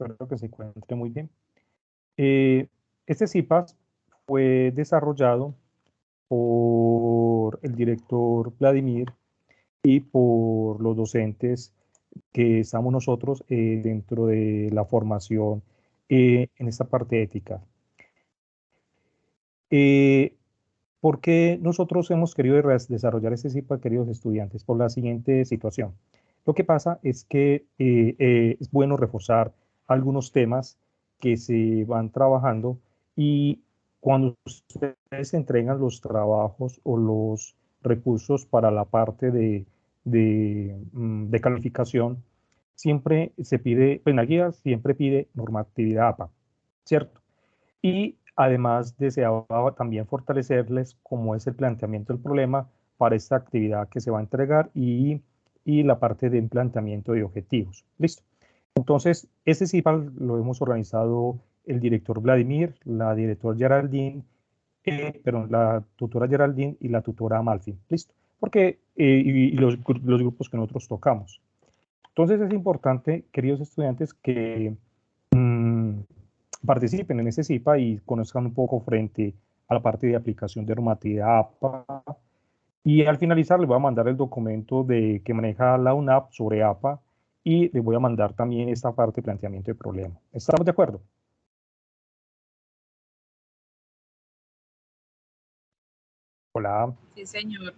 espero que se encuentre muy bien. Este CIPAS fue desarrollado por el director Vladimir y por los docentes que estamos nosotros dentro de la formación en esta parte ética. ¿Por qué nosotros hemos querido desarrollar este CIPAS, queridos estudiantes? Por la siguiente situación. Lo que pasa es que es bueno reforzar algunos temas que se van trabajando y cuando ustedes entregan los trabajos o los recursos para la parte de calificación, siempre se pide, pues en la guía siempre pide normatividad APA, ¿cierto? Y además deseaba también fortalecerles cómo es el planteamiento del problema para esta actividad que se va a entregar y la parte de planteamiento de objetivos. Listo. Entonces, este CIPAL lo hemos organizado el director Vladimir, la directora Geraldine, la tutora Geraldine y la tutora Amalfi. Listo. Porque, y los grupos que nosotros tocamos. Entonces, es importante, queridos estudiantes, que participen en ese CIPA y conozcan un poco frente a la parte de aplicación de normatividad APA. Y al finalizar les voy a mandar el documento que maneja la UNAP sobre APA y les voy a mandar también esta parte de planteamiento de problema. ¿Estamos de acuerdo? Hola. Sí, señor.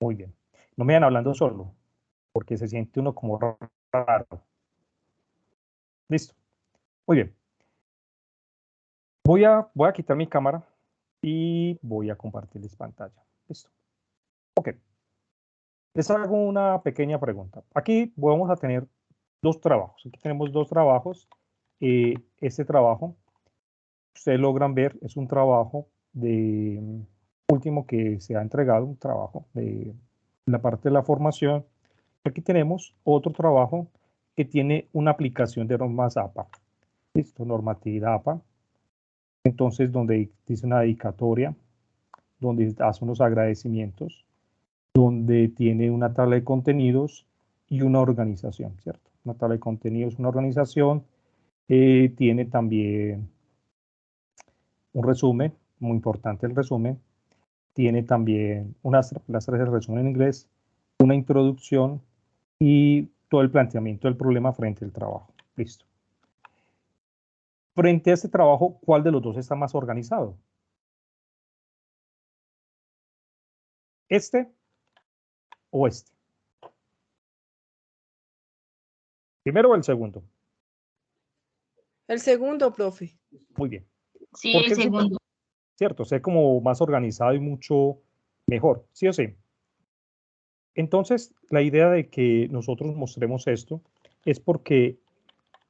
Muy bien. No me vayan hablando solo, porque se siente uno como raro. Listo. Muy bien. Voy a quitar mi cámara y voy a compartirles pantalla. Listo. Ok. Les hago una pequeña pregunta. Aquí vamos a tener dos trabajos. Aquí tenemos dos trabajos. Este trabajo, ustedes logran ver, es un trabajo último que se ha entregado, un trabajo de la parte de la formación. Aquí tenemos otro trabajo que tiene una aplicación de normas APA. Listo, normatividad APA. Entonces, donde dice una dedicatoria, donde hace unos agradecimientos, donde tiene una tabla de contenidos y una organización, ¿cierto? Una tabla de contenidos, una organización, tiene también un resumen, muy importante el resumen, tiene también las tres del resumen en inglés, una introducción y todo el planteamiento del problema frente al trabajo. Listo. Frente a este trabajo, ¿cuál de los dos está más organizado? ¿Este o este? ¿Primero o el segundo? El segundo, profe. Muy bien. Sí, ¿Por qué el segundo. ¿Cierto? Ser como más organizado y mucho mejor, ¿sí o sí? Entonces, la idea de que nosotros mostremos esto es porque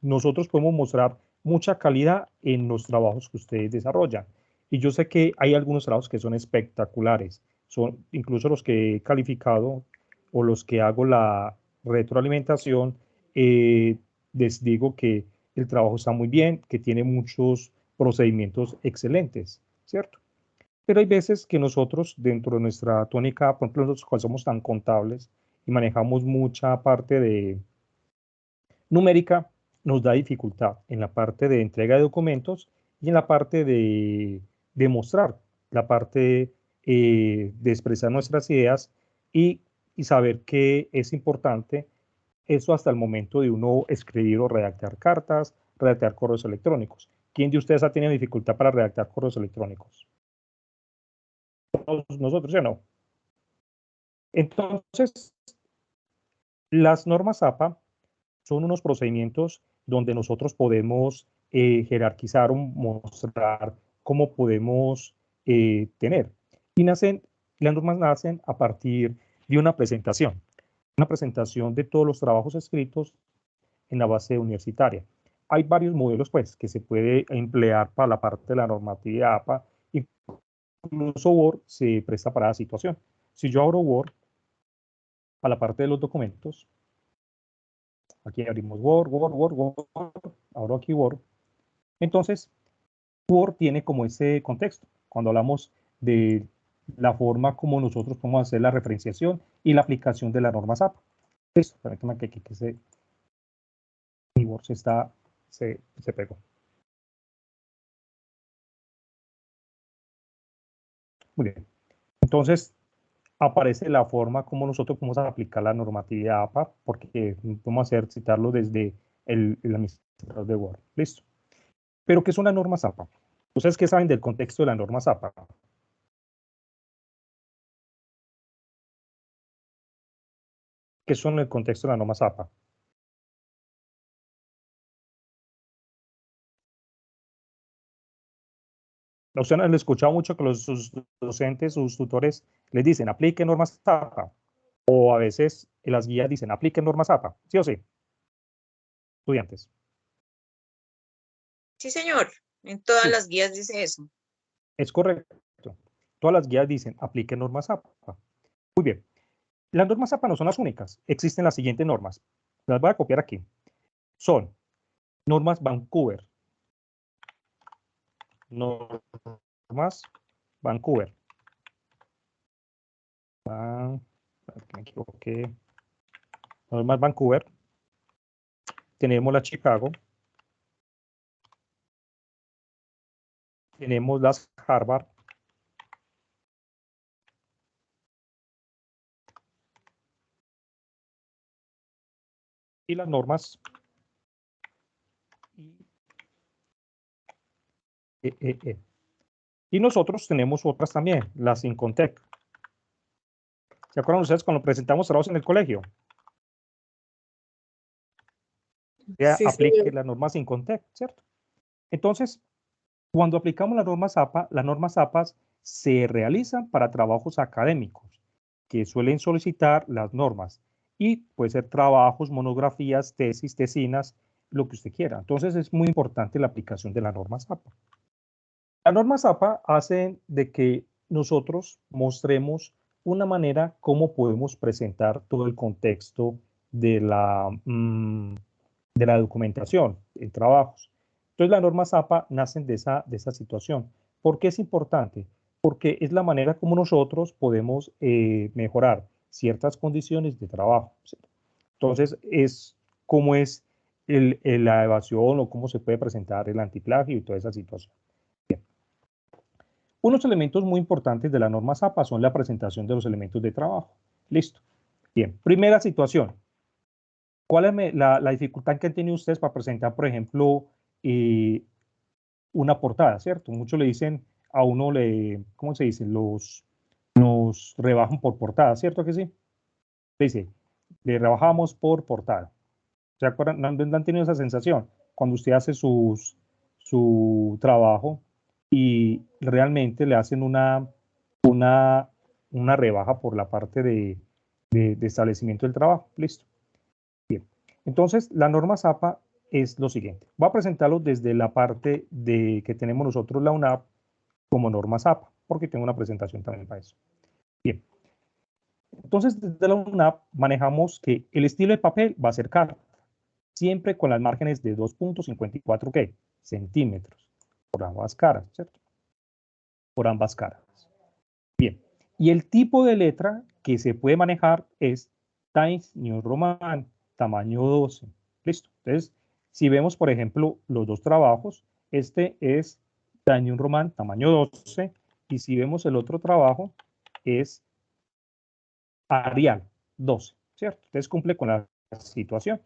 nosotros podemos mostrar mucha calidad en los trabajos que ustedes desarrollan. Y yo sé que hay algunos trabajos que son espectaculares, son incluso los que he calificado o los que hago la retroalimentación, les digo que el trabajo está muy bien, que tiene muchos procedimientos excelentes, ¿cierto? Pero hay veces que nosotros, dentro de nuestra tónica, por ejemplo, nosotros somos tan contables y manejamos mucha parte de numérica, nos da dificultad en la parte de entrega de documentos y en la parte de mostrar, la parte de expresar nuestras ideas y saber que es importante eso hasta el momento de uno escribir o redactar cartas, redactar correos electrónicos. ¿Quién de ustedes ha tenido dificultad para redactar correos electrónicos? Nosotros, ¿sí o no? Entonces, las normas APA son unos procedimientos donde nosotros podemos jerarquizar o mostrar cómo podemos tener. Y las normas nacen a partir de una presentación de todos los trabajos escritos en la base universitaria. Hay varios modelos pues, que se puede emplear para la parte de la normatividad APA. Incluso Word se presta para la situación. Si yo abro Word, a la parte de los documentos, aquí abrimos Word, abro aquí Word. Entonces, Word tiene como ese contexto, cuando hablamos de la forma como nosotros podemos hacer la referenciación y la aplicación de la norma SAP. Listo, permítame que aquí que se... favor, se pegó. Muy bien. Entonces, aparece la forma como nosotros podemos aplicar la normatividad APA, porque vamos a citarlo desde el administrador de Word. Listo. Pero, ¿qué son las normas APA? ¿Ustedes qué saben del contexto de las normas APA? ¿Qué son el contexto de las normas APA? Usted han escuchado mucho que sus docentes, sus tutores les dicen, apliquen normas APA. O a veces en las guías dicen, apliquen normas APA. ¿Sí o sí? Estudiantes. Sí, señor. En todas Sí. las guías dice eso. Es correcto. Todas las guías dicen, apliquen normas APA. Muy bien. Las normas APA no son las únicas. Existen las siguientes normas. Las voy a copiar aquí. Son normas Vancouver. Normas Vancouver. Me equivoqué. Normas Vancouver. Tenemos la Chicago. Tenemos las Harvard. Y las normas IEEE. Y nosotros tenemos otras también, las Incontec. ¿Se acuerdan ustedes cuando presentamos trabajos en el colegio? Ya Sí, aplique señor. las normas Incontec, ¿cierto? Entonces, cuando aplicamos las normas APA se realizan para trabajos académicos que suelen solicitar las normas y puede ser trabajos, monografías, tesis, tesinas, lo que usted quiera. Entonces es muy importante la aplicación de las normas APA. Las normas APA hacen de que nosotros mostremos una manera cómo podemos presentar todo el contexto de la documentación en trabajos. Entonces, las normas APA nacen de esa situación. ¿Por qué es importante? Porque es la manera como nosotros podemos mejorar ciertas condiciones de trabajo. ¿Cierto? Entonces, es cómo es la evasión o cómo se puede presentar el antiplagio y toda esa situación. Bien. Unos elementos muy importantes de las normas APA son la presentación de los elementos de trabajo. Listo. Bien. Primera situación. ¿Cuál es la dificultad que han tenido ustedes para presentar, por ejemplo, una portada, ¿cierto? Muchos le dicen, a uno ¿cómo se dice? Nos rebajan por portada, ¿cierto que sí? Dice, le rebajamos por portada. ¿Se acuerdan? ¿No han tenido esa sensación? Cuando usted hace su trabajo y realmente le hacen una rebaja por la parte de establecimiento del trabajo. Listo. Bien, entonces la norma ZAPA es lo siguiente. Voy a presentarlo desde la parte que tenemos nosotros la UNAP como norma ZAPA, porque tengo una presentación también para eso. Bien, entonces desde la UNAP manejamos que el estilo de papel va a ser carta, siempre con las márgenes de 2.54 centímetros por ambas caras, ¿cierto? Por ambas caras. Bien, y el tipo de letra que se puede manejar es Times New Roman, tamaño 12. Listo. Entonces, si vemos, por ejemplo, los dos trabajos, este es Times New Roman, tamaño 12, y si vemos el otro trabajo, es Arial 12, ¿cierto? Entonces, cumple con la situación.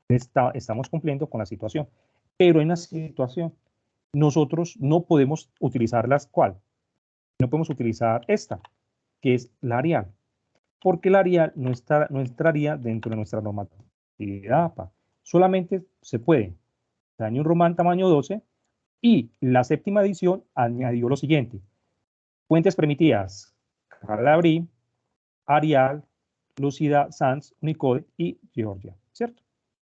Estamos cumpliendo con la situación. Pero en la situación, nosotros no podemos utilizarlas, ¿cuál? No podemos utilizar esta, que es la Arial, porque la Arial no entraría dentro de nuestra normatividad APA. Solamente se puede Daño Román tamaño 12 y la séptima edición añadió lo siguiente: fuentes permitidas Calabrí, Arial, Lucida, Sans, Unicode y Georgia, ¿cierto?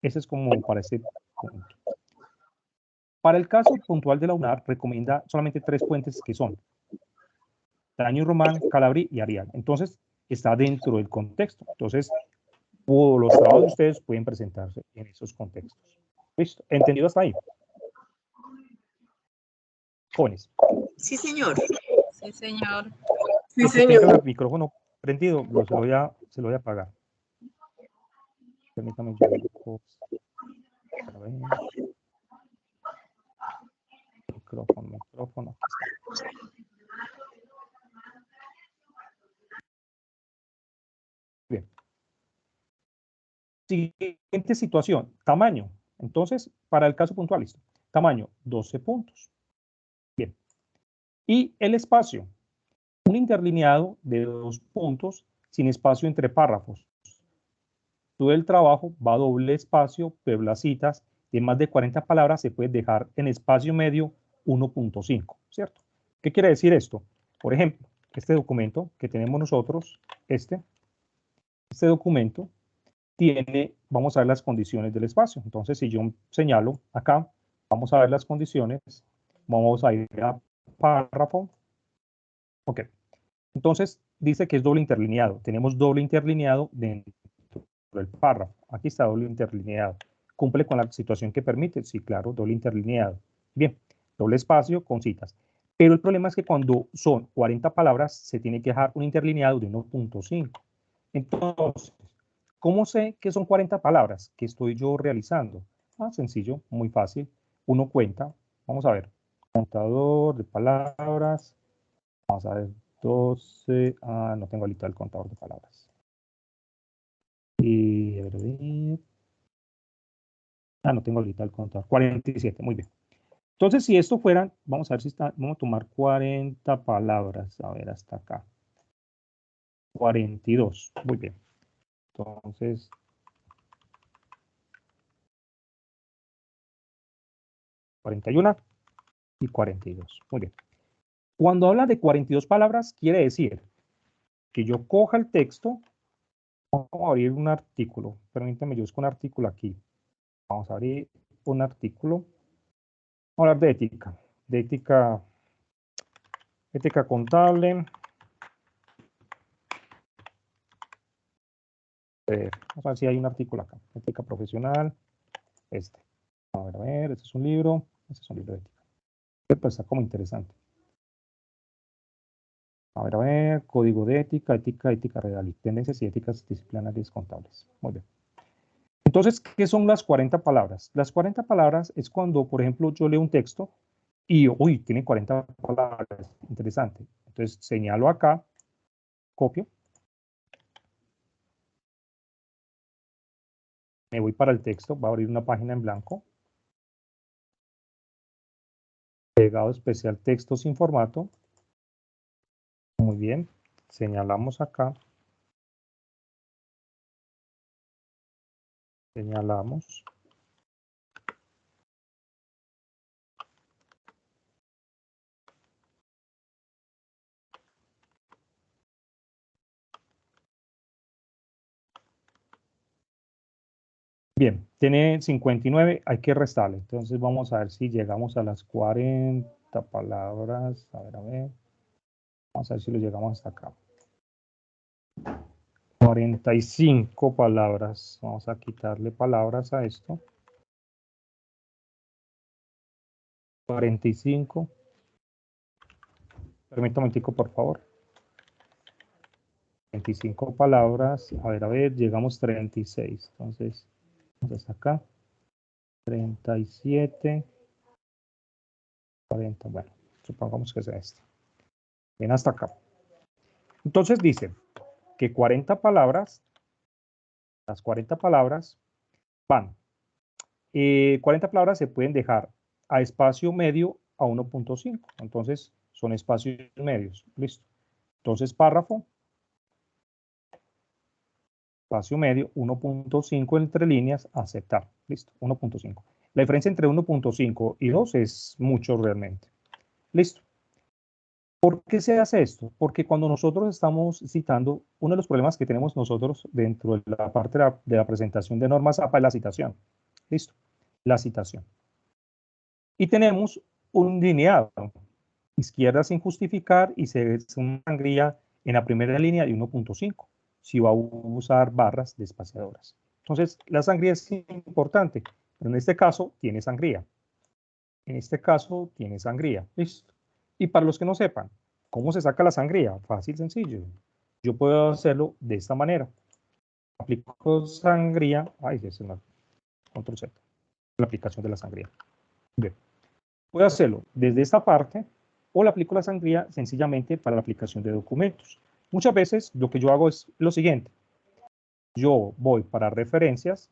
Ese es como para ese punto. Para el caso puntual de la UNAR, recomienda solamente 3 fuentes que son Daño Román, Calabrí y Arial. Entonces, está dentro del contexto. Entonces, los trabajos de ustedes pueden presentarse en esos contextos. ¿Listo? ¿Entendido hasta ahí? Jóvenes. Sí, señor. Sí, señor. Sí, El que tenga el señor. micrófono prendido, se lo voy a apagar. Permítame yo. A ver. Micrófono, aquí está. Bien. Siguiente situación, tamaño. Entonces, para el caso puntual, listo. Tamaño, 12 puntos. Bien. Y el espacio, un interlineado de 2 puntos sin espacio entre párrafos. Todo el trabajo va a doble espacio, pero las citas de más de 40 palabras se puede dejar en espacio medio 1.5, ¿cierto? ¿Qué quiere decir esto? Por ejemplo, este documento que tenemos nosotros, este documento tiene, vamos a ver las condiciones del espacio. Entonces, si yo señalo acá, vamos a ver las condiciones, vamos a ir a párrafo. Ok. Entonces, dice que es doble interlineado. Tenemos doble interlineado dentro del párrafo. Aquí está doble interlineado. ¿Cumple con la situación que permite? Sí, claro, doble interlineado. Bien, doble espacio con citas. Pero el problema es que cuando son 40 palabras, se tiene que dejar un interlineado de 1.5. Entonces, ¿cómo sé que son 40 palabras? ¿Qué estoy yo realizando? Sencillo, muy fácil. Uno cuenta. Vamos a ver. Contador de palabras. Vamos a ver. 12. No tengo ahorita el contador de palabras. Y a ver. No tengo ahorita el contador. 47. Muy bien. Entonces, si esto fueran, vamos a ver si está. Vamos a tomar 40 palabras. A ver, hasta acá. 42. Muy bien. Entonces, 41 y 42. Muy bien. Cuando habla de 42 palabras, quiere decir que yo coja el texto, vamos a abrir un artículo, permítame, yo busco un artículo aquí. Vamos a abrir un artículo. Vamos a hablar de ética contable. Vamos a ver si hay un artículo acá. Ética profesional. A ver, este es un libro. Este es un libro de ética. Pues está como interesante. A ver, código de ética real, tendencias y éticas disciplinarias contables. Muy bien. Entonces, ¿qué son las 40 palabras? Las 40 palabras es cuando, por ejemplo, yo leo un texto y, uy, tiene 40 palabras, interesante. Entonces, señalo acá, copio, me voy para el texto, va a abrir una página en blanco, pegado especial texto sin formato, muy bien, señalamos acá, señalamos, bien, tiene 59, hay que restarle. Entonces vamos a ver si llegamos a las 40 palabras. A ver. Vamos a ver si lo llegamos hasta acá. 45 palabras. Vamos a quitarle palabras a esto. 45. Permítame un momentico, por favor. 25 palabras. A ver, llegamos 36. Entonces, vamos hasta acá. 37. 40. Bueno, supongamos que sea esto. Bien, hasta acá. Entonces dice que 40 palabras, las 40 palabras van. 40 palabras se pueden dejar a espacio medio a 1.5. Entonces, son espacios medios. Listo. Entonces, párrafo, espacio medio, 1.5 entre líneas, aceptar. Listo, 1.5. La diferencia entre 1.5 y 2 es mucho realmente. Listo. ¿Por qué se hace esto? Porque cuando nosotros estamos citando, uno de los problemas que tenemos nosotros dentro de la parte de la presentación de normas APA es la citación. Listo. La citación. Y tenemos un lineado. Izquierda sin justificar y se ve una sangría en la primera línea de 1.5 si va a usar barras despaciadoras. Entonces, la sangría es importante, pero en este caso tiene sangría. En este caso tiene sangría. Listo. Y para los que no sepan, ¿cómo se saca la sangría? Fácil, sencillo. Yo puedo hacerlo de esta manera. Aplico sangría. Ay, es una control Z. la aplicación de la sangría. Bien. Puedo hacerlo desde esta parte o la aplico la sangría sencillamente para la aplicación de documentos. Muchas veces lo que yo hago es lo siguiente. Yo voy para referencias,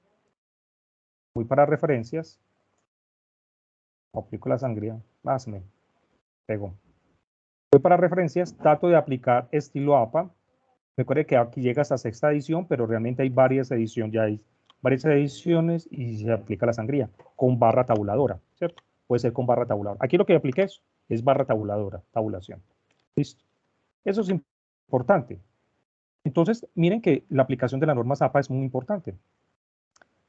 aplico la sangría, más me pego. Voy para referencias, trato de aplicar estilo APA. Recuerde que aquí llega hasta sexta edición, pero realmente hay varias ediciones, ya hay varias ediciones y se aplica la sangría con barra tabuladora, ¿cierto? Puede ser con barra tabuladora. Aquí lo que apliqué es barra tabuladora, tabulación. Listo. Eso es importante. Entonces, miren que la aplicación de la norma APA es muy importante.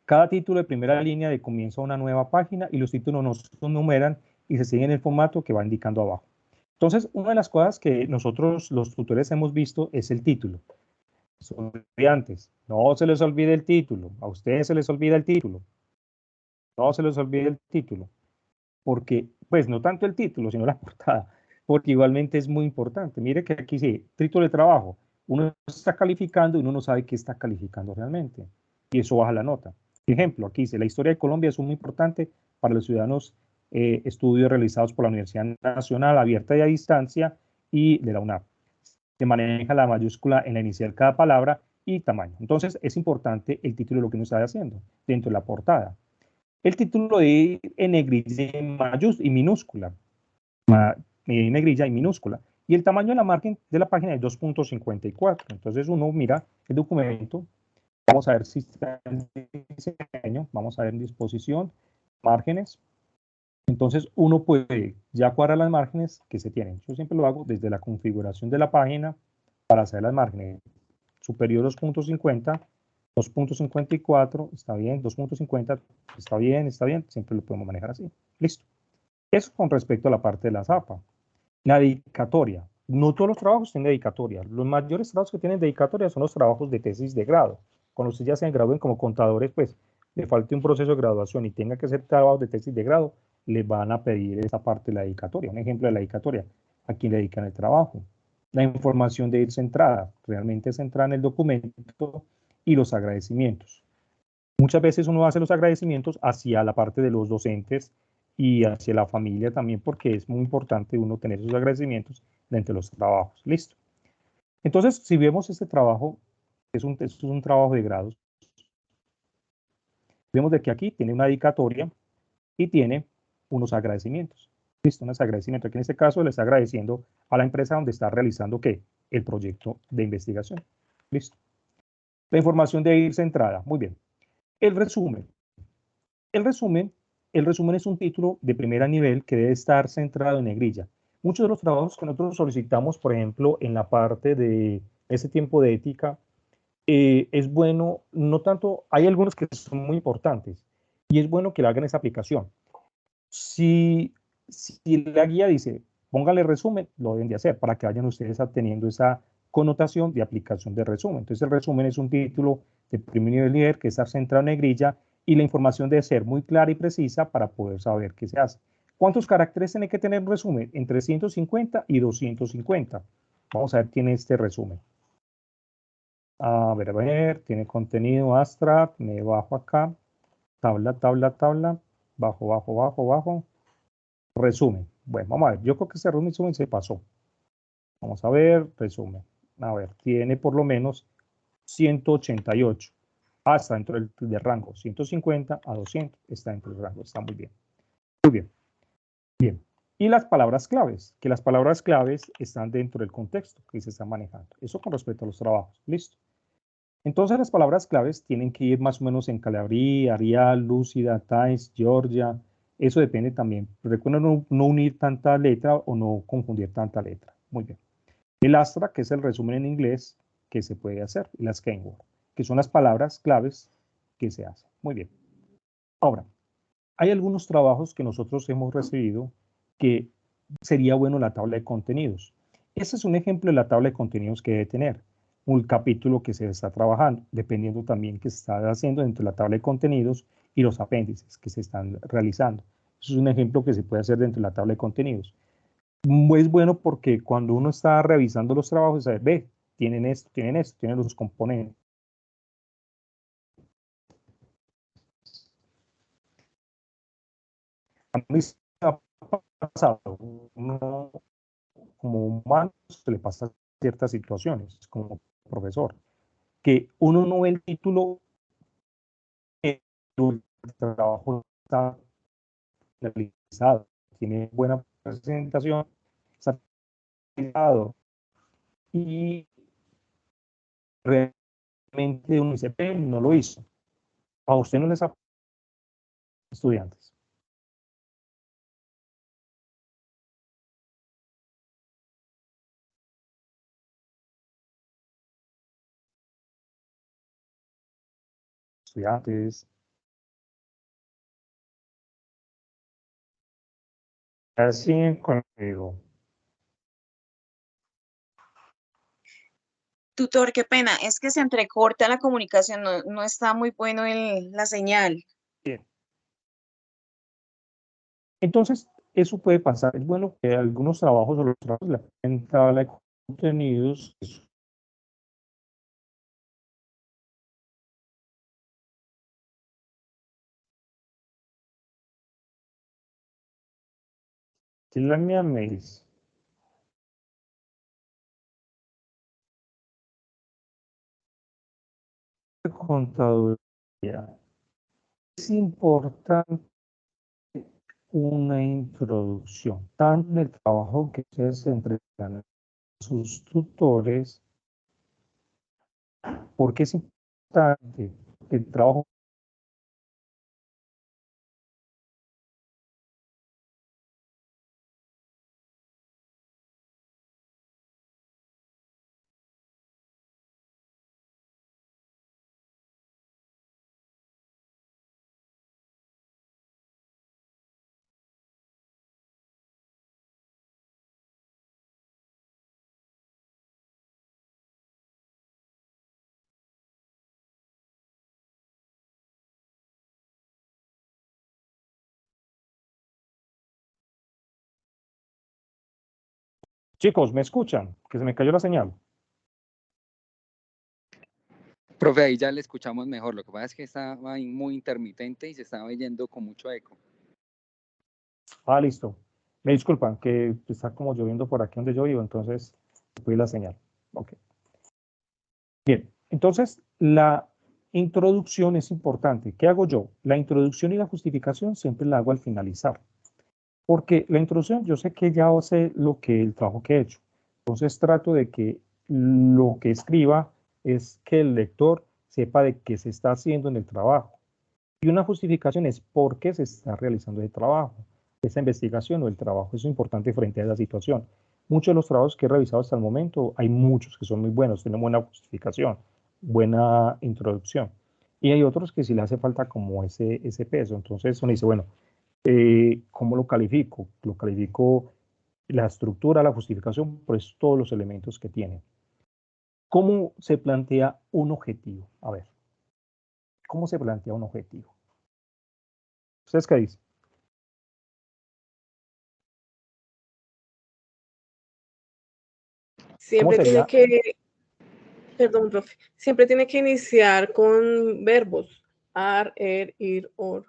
Cada título de primera línea de comienzo a una nueva página y los títulos no se numeran y se siguen el formato que va indicando abajo. Entonces, una de las cosas que nosotros los tutores hemos visto es el título. Son estudiantes, no se les olvide el título, a ustedes se les olvida el título, no se les olvide el título, porque, pues no tanto el título, sino la portada, porque igualmente es muy importante. Mire que aquí sí, título de trabajo, uno está calificando y uno no sabe qué está calificando realmente, y eso baja la nota. Por ejemplo, aquí dice, la historia de Colombia es muy importante para los ciudadanos, estudios realizados por la Universidad Nacional Abierta y a Distancia y de la UNAP. Se maneja la mayúscula en la inicial de cada palabra y tamaño. Entonces, es importante el título de lo que uno está haciendo dentro de la portada. El título de ir en negrilla y minúscula. En negrilla y minúscula. Y el tamaño de la margen de la página es 2.54. Entonces, uno mira el documento. Vamos a ver si está en diseño. Vamos a ver en disposición, márgenes. Entonces, uno puede ya cuadrar las márgenes que se tienen. Yo siempre lo hago desde la configuración de la página para hacer las márgenes. Superior 2.50, 2.54, está bien, 2.50, está bien, siempre lo podemos manejar así. Listo. Eso con respecto a la parte de la zapa. La dedicatoria. No todos los trabajos tienen dedicatoria. Los mayores trabajos que tienen dedicatoria son los trabajos de tesis de grado. Cuando ustedes ya se gradúen como contadores, pues le falte un proceso de graduación y tenga que hacer trabajos de tesis de grado, les van a pedir esa parte de la dedicatoria. Un ejemplo de la dedicatoria, a quién le dedican el trabajo. La información de ir centrada, realmente centrada en el documento y los agradecimientos. Muchas veces uno hace los agradecimientos hacia la parte de los docentes y hacia la familia también, porque es muy importante uno tener esos agradecimientos dentro de los trabajos. Listo. Entonces, si vemos este trabajo, es un trabajo de grados, vemos de que aquí tiene una dedicatoria y tiene unos agradecimientos. Listo, unos agradecimientos. Aquí en este caso le está agradeciendo a la empresa donde está realizando ¿qué? El proyecto de investigación. Listo. La información debe ir centrada. Muy bien. El resumen. El resumen es un título de primer nivel que debe estar centrado en negrilla. Muchos de los trabajos que nosotros solicitamos, por ejemplo, en la parte de ese tiempo de ética, es bueno, no tanto, hay algunos que son muy importantes y es bueno que le hagan esa aplicación. Si la guía dice, póngale resumen, lo deben de hacer para que vayan ustedes teniendo esa connotación de aplicación de resumen. Entonces el resumen es un título de primer nivel líder que está centrado en negrilla y la información debe ser muy clara y precisa para poder saber qué se hace. ¿Cuántos caracteres tiene que tener un resumen? Entre 150 y 250. Vamos a ver quién es este resumen. A ver, tiene contenido abstract, me bajo acá, tabla, bajo, resumen. Bueno, vamos a ver, yo creo que ese resumen se pasó. Vamos a ver, resumen. A ver, tiene por lo menos 188. Está dentro del rango, 150 a 200, está dentro del rango, está muy bien. Muy bien. Bien. Y las palabras claves, que las palabras claves están dentro del contexto que se está manejando. Eso con respecto a los trabajos. Listo. Entonces las palabras claves tienen que ir más o menos en Calabrí, Arial, Lúcida, Times, Georgia. Eso depende también. Recuerden no unir tanta letra o no confundir tanta letra. Muy bien. El Astra, que es el resumen en inglés que se puede hacer. Y las keyword, que son las palabras claves que se hacen. Muy bien. Ahora, hay algunos trabajos que nosotros hemos recibido que sería bueno la tabla de contenidos. Ese es un ejemplo de la tabla de contenidos que debe tener. Un capítulo que se está trabajando, dependiendo también que se está haciendo dentro de la tabla de contenidos y los apéndices que se están realizando. Eso es un ejemplo que se puede hacer dentro de la tabla de contenidos. Es bueno porque cuando uno está revisando los trabajos, sabe, ve, tienen esto, tienen los componentes. A mí se me ha pasado, uno como humano se le pasa ciertas situaciones como profesor, que uno no ve el título, el trabajo está realizado, tiene buena presentación, está realizado y realmente uno dice, no lo hizo. A usted no les ha estudiantes. Estudiantes, así conmigo. Tutor, qué pena, es que se entrecorta la comunicación, no está muy bueno la señal. Bien. Entonces, eso puede pasar. Es bueno que algunos trabajos o los trabajos de la tabla de contenidos si la mía mails. Contaduría. Es importante una introducción, tanto en el trabajo que ustedes entregan a sus tutores, porque es importante el trabajo. Chicos, ¿me escuchan? Que se me cayó la señal. Profe, ahí ya le escuchamos mejor. Lo que pasa es que estaba ahí muy intermitente y se estaba oyendo con mucho eco. Ah, listo. Me disculpan que está como lloviendo por aquí donde yo vivo, entonces fui la señal. Ok. Bien, entonces la introducción es importante. ¿Qué hago yo? La introducción y la justificación siempre la hago al finalizar. Porque la introducción, yo sé que ya sé el trabajo que he hecho. Entonces trato de que lo que escriba es que el lector sepa de qué se está haciendo en el trabajo. Y una justificación es por qué se está realizando el trabajo, esa investigación o el trabajo. Eso es importante frente a esa situación. Muchos de los trabajos que he revisado hasta el momento, hay muchos que son muy buenos, tienen buena justificación, buena introducción. Y hay otros que sí le hace falta como ese peso. Entonces uno dice, bueno, ¿cómo lo califico? Lo califico la estructura, la justificación, pues todos los elementos que tiene. ¿Cómo se plantea un objetivo? A ver, ¿cómo se plantea un objetivo? ¿Ustedes qué dicen? ¿Cómo Siempre tiene sería? que, perdón, profe, siempre tiene que iniciar con verbos. Ar, ir, or.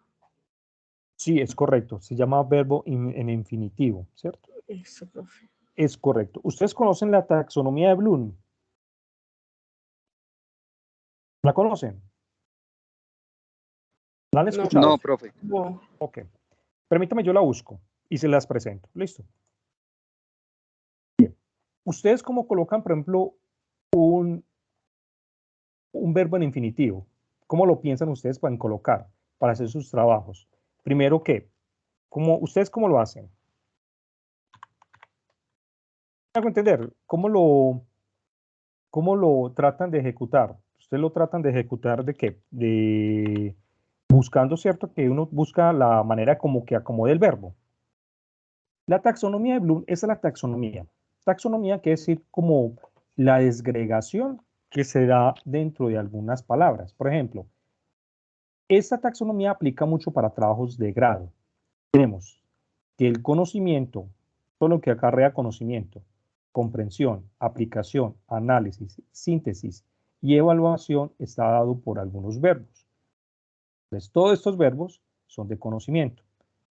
Sí, es correcto. Se llama verbo en infinitivo, ¿cierto? Eso, profe. Es correcto. ¿Ustedes conocen la taxonomía de Bloom? ¿La conocen? ¿La han No, escuchado? No, profe. profe. No. Ok. Permítame, yo la busco y se las presento. Listo. ¿Ustedes cómo colocan, por ejemplo, un verbo en infinitivo? ¿Cómo lo piensan ustedes para colocar, para hacer sus trabajos? Primero, ¿qué? ¿Ustedes cómo lo hacen? ¿Me hago entender? ¿Cómo lo tratan de ejecutar? ¿Ustedes lo tratan de ejecutar de qué? Buscando, ¿cierto? Que uno busca la manera como que acomode el verbo. La taxonomía de Bloom, esa es la taxonomía. Taxonomía quiere decir como la desgregación que se da dentro de algunas palabras. Por ejemplo, esta taxonomía aplica mucho para trabajos de grado. Tenemos que el conocimiento, todo lo que acarrea conocimiento, comprensión, aplicación, análisis, síntesis y evaluación está dado por algunos verbos. Entonces, todos estos verbos son de conocimiento.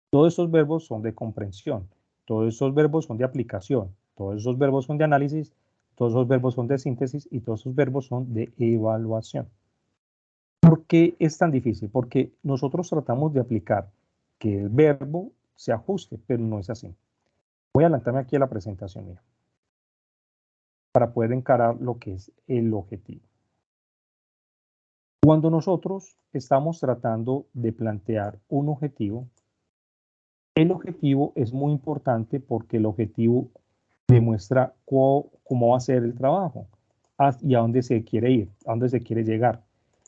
Todos esos verbos son de comprensión, todos esos verbos son de aplicación, todos esos verbos son de análisis, todos esos verbos son de síntesis y todos esos verbos son de evaluación. ¿Por qué es tan difícil? Porque nosotros tratamos de aplicar que el verbo se ajuste, pero no es así. Voy a adelantarme aquí a la presentación mía para poder encarar lo que es el objetivo. Cuando nosotros estamos tratando de plantear un objetivo, el objetivo es muy importante porque el objetivo demuestra cómo va a ser el trabajo y a dónde se quiere ir, a dónde se quiere llegar.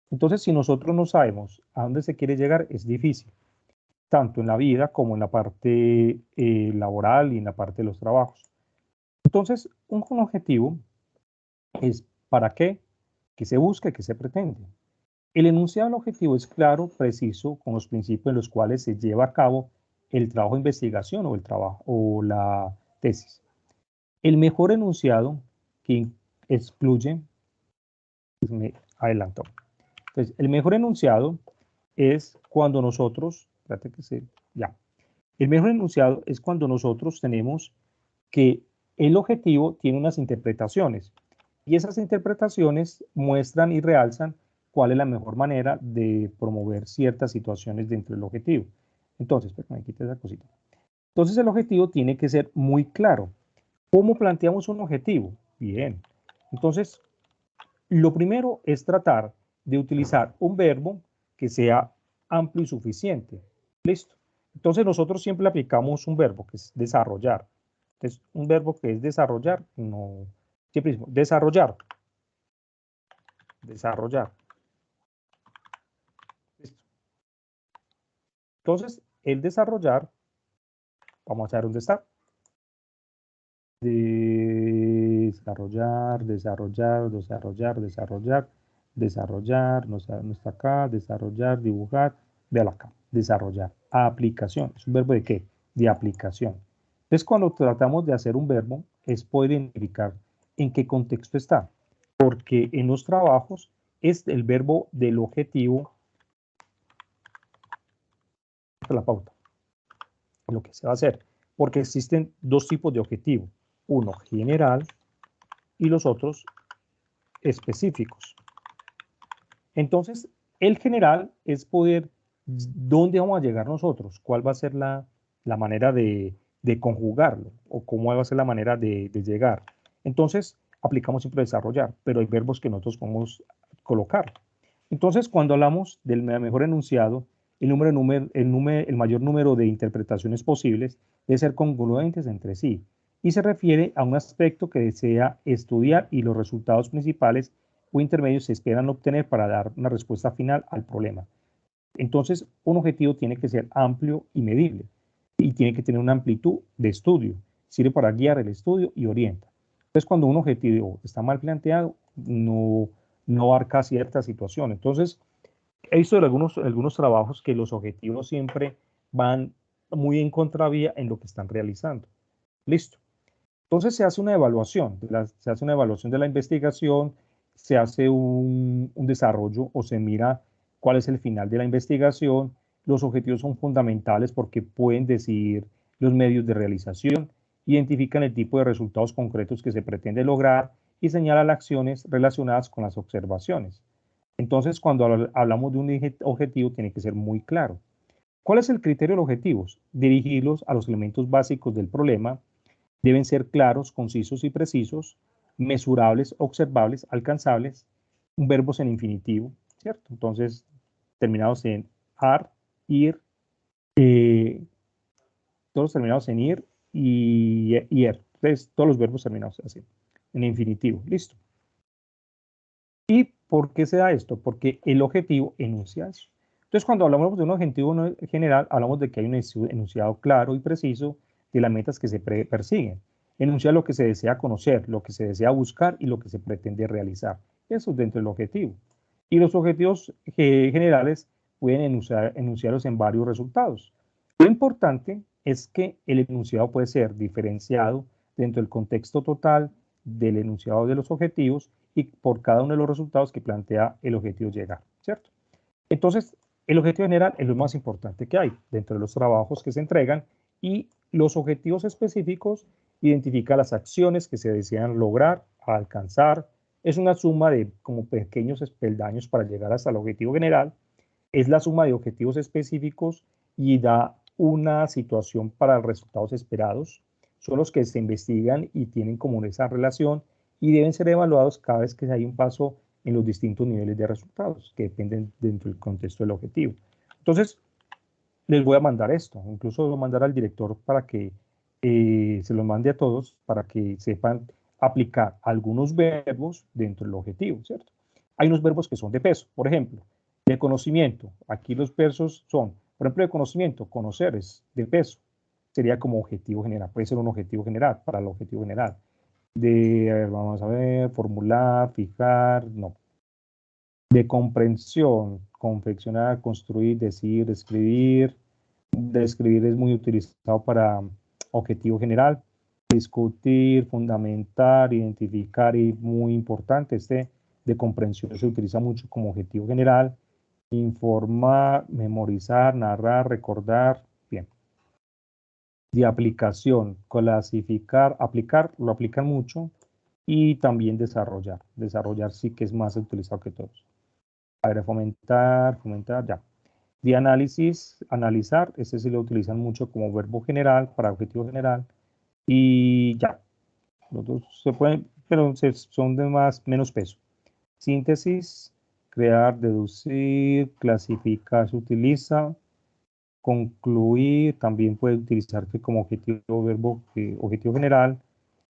Entonces, si nosotros no sabemos a dónde se quiere llegar, es difícil, tanto en la vida como en la parte laboral y en la parte de los trabajos. Entonces, un objetivo es para qué, qué se busca, qué se pretende. El enunciado del objetivo es claro, preciso, con los principios en los cuales se lleva a cabo el trabajo de investigación o el trabajo o la tesis. El mejor enunciado que excluye, me adelanto. Entonces, el mejor enunciado es cuando nosotros, el mejor enunciado es cuando nosotros tenemos que el objetivo tiene unas interpretaciones y esas interpretaciones muestran y realzan cuál es la mejor manera de promover ciertas situaciones dentro del objetivo. Entonces, me quité esa cosita. Entonces, el objetivo tiene que ser muy claro. ¿Cómo planteamos un objetivo? Bien. Entonces, lo primero es tratar de utilizar un verbo que sea amplio y suficiente. Listo. Entonces, nosotros siempre aplicamos un verbo que es desarrollar. Entonces, un verbo que es desarrollar, no, siempre mismo, desarrollar. Desarrollar. Listo. Entonces, el desarrollar, vamos a ver dónde está. Desarrollar, desarrollar, desarrollar, desarrollar, desarrollar, no está acá, desarrollar, dibujar, véalo acá, desarrollar, aplicación, ¿es un verbo de qué? De aplicación. Entonces, cuando tratamos de hacer un verbo, es poder identificar en qué contexto está, porque en los trabajos es el verbo del objetivo, la pauta, lo que se va a hacer, porque existen dos tipos de objetivo, uno general y los otros específicos. Entonces, el general es poder, ¿dónde vamos a llegar nosotros? ¿Cuál va a ser la manera de conjugarlo? ¿O cómo va a ser la manera de llegar? Entonces, aplicamos siempre desarrollar, pero hay verbos que nosotros podemos colocar. Entonces, cuando hablamos del mejor enunciado, el mayor número de interpretaciones posibles debe ser congruentes entre sí y se refiere a un aspecto que desea estudiar y los resultados principales o intermedios se esperan obtener para dar una respuesta final al problema. Entonces, un objetivo tiene que ser amplio y medible y tiene que tener una amplitud de estudio. Sirve para guiar el estudio y orienta. Entonces, cuando un objetivo está mal planteado, no abarca cierta situación. Entonces, he visto en algunos trabajos que los objetivos siempre van muy en contravía en lo que están realizando. Listo. Entonces se hace una evaluación, se hace una evaluación de la investigación, se hace un desarrollo o se mira cuál es el final de la investigación. Los objetivos son fundamentales porque pueden decidir los medios de realización, identifican el tipo de resultados concretos que se pretende lograr y señalan acciones relacionadas con las observaciones. Entonces, cuando hablamos de un objetivo, tiene que ser muy claro. ¿Cuál es el criterio de los objetivos? Dirigirlos a los elementos básicos del problema. Deben ser claros, concisos y precisos, mesurables, observables, alcanzables, verbos en infinitivo, ¿cierto? Entonces, terminados en ar, ir, todos terminados en ir y er. Entonces, todos los verbos terminados así, en infinitivo, listo. ¿Y por qué se da esto? Porque el objetivo enuncia eso. Entonces, cuando hablamos de un objetivo general, hablamos de que hay un enunciado claro y preciso de las metas que se persiguen. Enuncia lo que se desea conocer, lo que se desea buscar y lo que se pretende realizar. Eso es dentro del objetivo. Y los objetivos generales pueden enunciarlos en varios resultados. Lo importante es que el enunciado puede ser diferenciado dentro del contexto total del enunciado de los objetivos y por cada uno de los resultados que plantea el objetivo llegar, ¿cierto? Entonces, El objetivo general es lo más importante que hay dentro de los trabajos que se entregan y los objetivos específicos identifica las acciones que se desean lograr, alcanzar. Es una suma de como pequeños peldaños para llegar hasta el objetivo general. Es la suma de objetivos específicos y da una situación para los resultados esperados. Son los que se investigan y tienen como esa relación y deben ser evaluados cada vez que hay un paso en los distintos niveles de resultados que dependen dentro del contexto del objetivo. Entonces, les voy a mandar esto, incluso lo voy a mandar al director para que se los mande a todos para que sepan aplicar algunos verbos dentro del objetivo, ¿cierto? Hay unos verbos que son de peso, por ejemplo, de conocimiento. Aquí los versos son, por ejemplo, de conocimiento, conocer es de peso, sería como objetivo general, puede ser un objetivo general para el objetivo general. A ver, vamos a ver, formular, fijar, no. De comprensión, confeccionar, construir, decir, escribir. Describir es muy utilizado para objetivo general. Discutir, fundamentar, identificar y muy importante, de comprensión se utiliza mucho como objetivo general. Informar, memorizar, narrar, recordar, bien. De aplicación, clasificar, aplicar, lo aplican mucho. Y también desarrollar. Desarrollar sí que es más utilizado que todos. A ver, fomentar, ya. De análisis, analizar, ese sí lo utilizan mucho como verbo general, para objetivo general. Y ya. Los dos se pueden, pero son de menos peso. Síntesis, crear, deducir, clasificar se utiliza. Concluir, también puede utilizarse como objetivo verbo, objetivo general.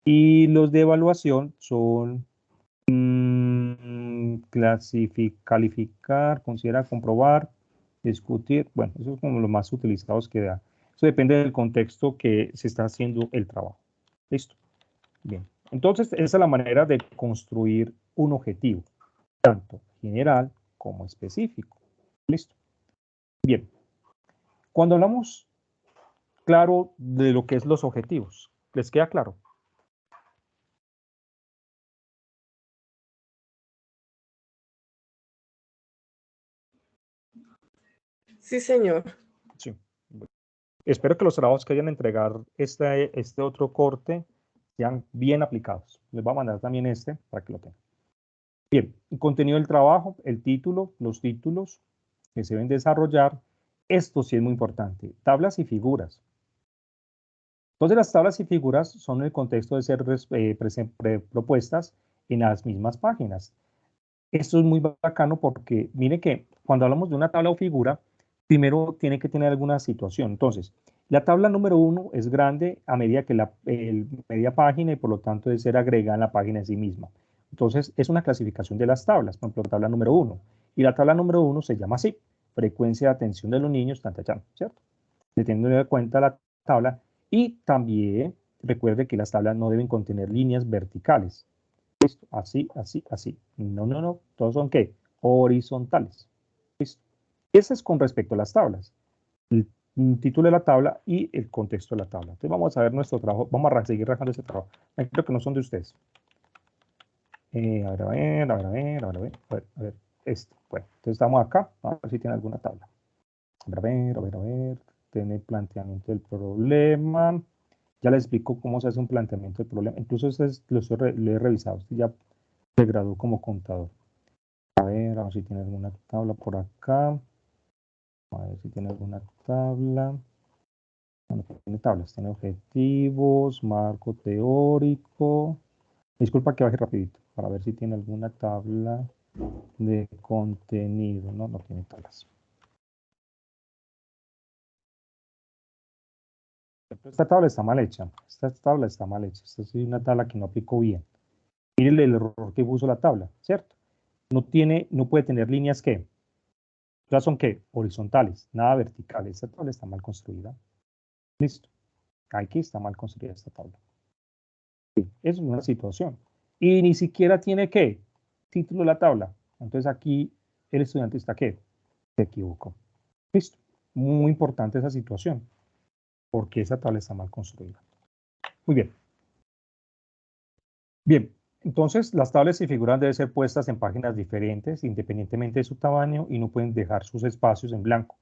Y los de evaluación son calificar, considerar, comprobar, discutir. Bueno, eso es como los más utilizados que da. Eso depende del contexto que se está haciendo el trabajo. ¿Listo? Bien. Entonces, esa es la manera de construir un objetivo, tanto general como específico. ¿Listo? Bien. Cuando hablamos, claro, de lo que es los objetivos, ¿les queda claro? Sí, señor. Sí. Espero que los trabajos que vayan a entregar este otro corte sean bien aplicados. Les voy a mandar también este para que lo tengan. Bien, el contenido del trabajo, el título, los títulos que se deben desarrollar. Esto sí es muy importante. Tablas y figuras. Entonces las tablas y figuras son en el contexto de ser propuestas en las mismas páginas. Esto es muy bacano porque mire que cuando hablamos de una tabla o figura, primero tiene que tener alguna situación. Entonces, la tabla número 1 es grande a medida que la media página y por lo tanto debe ser agregada en la página en sí misma. Entonces, es una clasificación de las tablas, por ejemplo, tabla número 1. Y la tabla número 1 se llama así, frecuencia de atención de los niños, ¿cierto? Teniendo en cuenta la tabla y también recuerde que las tablas no deben contener líneas verticales. Listo, así, así, así. No, no, no, todos son ¿qué? Horizontales. Listo. Ese es con respecto a las tablas. El título de la tabla y el contexto de la tabla. Entonces vamos a ver nuestro trabajo, vamos a seguir rajando ese trabajo. Creo que no son de ustedes. A ver, a ver, a ver, a ver, a ver, a ver, a ver, Bueno, entonces estamos acá, a ver si tiene alguna tabla. A ver, a ver, a ver, tiene planteamiento del problema. Ya les explico cómo se hace un planteamiento del problema. Incluso lo he revisado, ya se graduó como contador. A ver si tiene alguna tabla por acá. A ver si tiene alguna tabla. Bueno, tiene tablas, tiene objetivos, marco teórico. Disculpa que baje rapidito para ver si tiene alguna tabla de contenido. No, no tiene tablas. Esta tabla está mal hecha. Esta tabla está mal hecha. Esta es una tabla que no aplicó bien. Miren el error que puso la tabla, ¿cierto? No puede tener líneas que, ya son ¿qué? Horizontales, nada verticales. Esta tabla está mal construida. Listo. Aquí está mal construida esta tabla. Sí, es una situación. Y ni siquiera tiene ¿qué? Título de la tabla. Entonces aquí el estudiante está ¿qué? Se equivocó. Listo. Muy importante esa situación. Porque esa tabla está mal construida. Muy bien. Bien. Entonces, las tablas y figuras deben ser puestas en páginas diferentes, independientemente de su tamaño, y no pueden dejar sus espacios en blanco.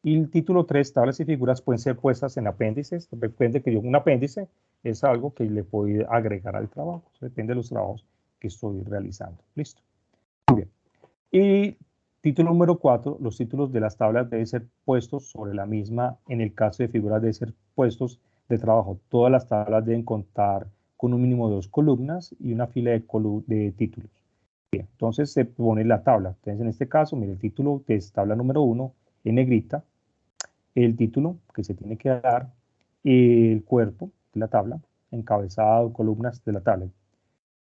Y el título 3, tablas y figuras pueden ser puestas en apéndices. Depende que yo, un apéndice es algo que le puedo agregar al trabajo. Eso depende de los trabajos que estoy realizando. Listo. Muy bien. Y título número 4, los títulos de las tablas deben ser puestos sobre la misma. En el caso de figuras deben ser puestos de trabajo. Todas las tablas deben contar con un mínimo de 2 columnas y una fila de títulos. Bien, entonces se pone la tabla. Entonces en este caso, mire, el título es tabla número 1 en negrita, el título que se tiene que dar, el cuerpo de la tabla, encabezado, columnas de la tabla.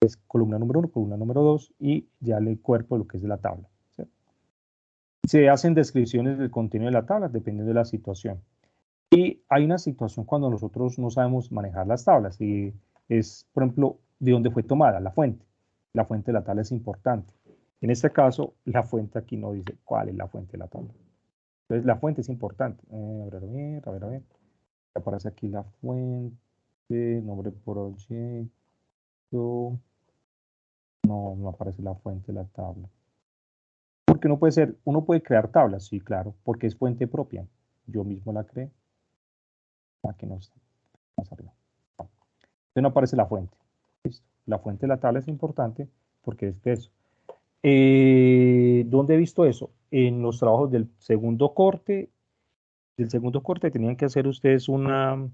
Es columna número 1, columna número 2 y ya el cuerpo de lo que es de la tabla. ¿Sí? Se hacen descripciones del contenido de la tabla dependiendo de la situación. Y hay una situación cuando nosotros no sabemos manejar las tablas y es, por ejemplo, de dónde fue tomada la fuente. La fuente de la tabla es importante. En este caso, la fuente aquí no dice cuál es la fuente de la tabla. Entonces, la fuente es importante. A ver. Aparece aquí la fuente, nombre de proyecto. No aparece la fuente de la tabla. Porque uno puede crear tablas, sí, claro, porque es fuente propia. Yo mismo la creé. Aquí no está, más arriba. No. Entonces no aparece la fuente. ¿Listo? La fuente de la tabla es importante porque es de eso. ¿Dónde he visto eso? En los trabajos del segundo corte. Del segundo corte tenían que hacer ustedes una,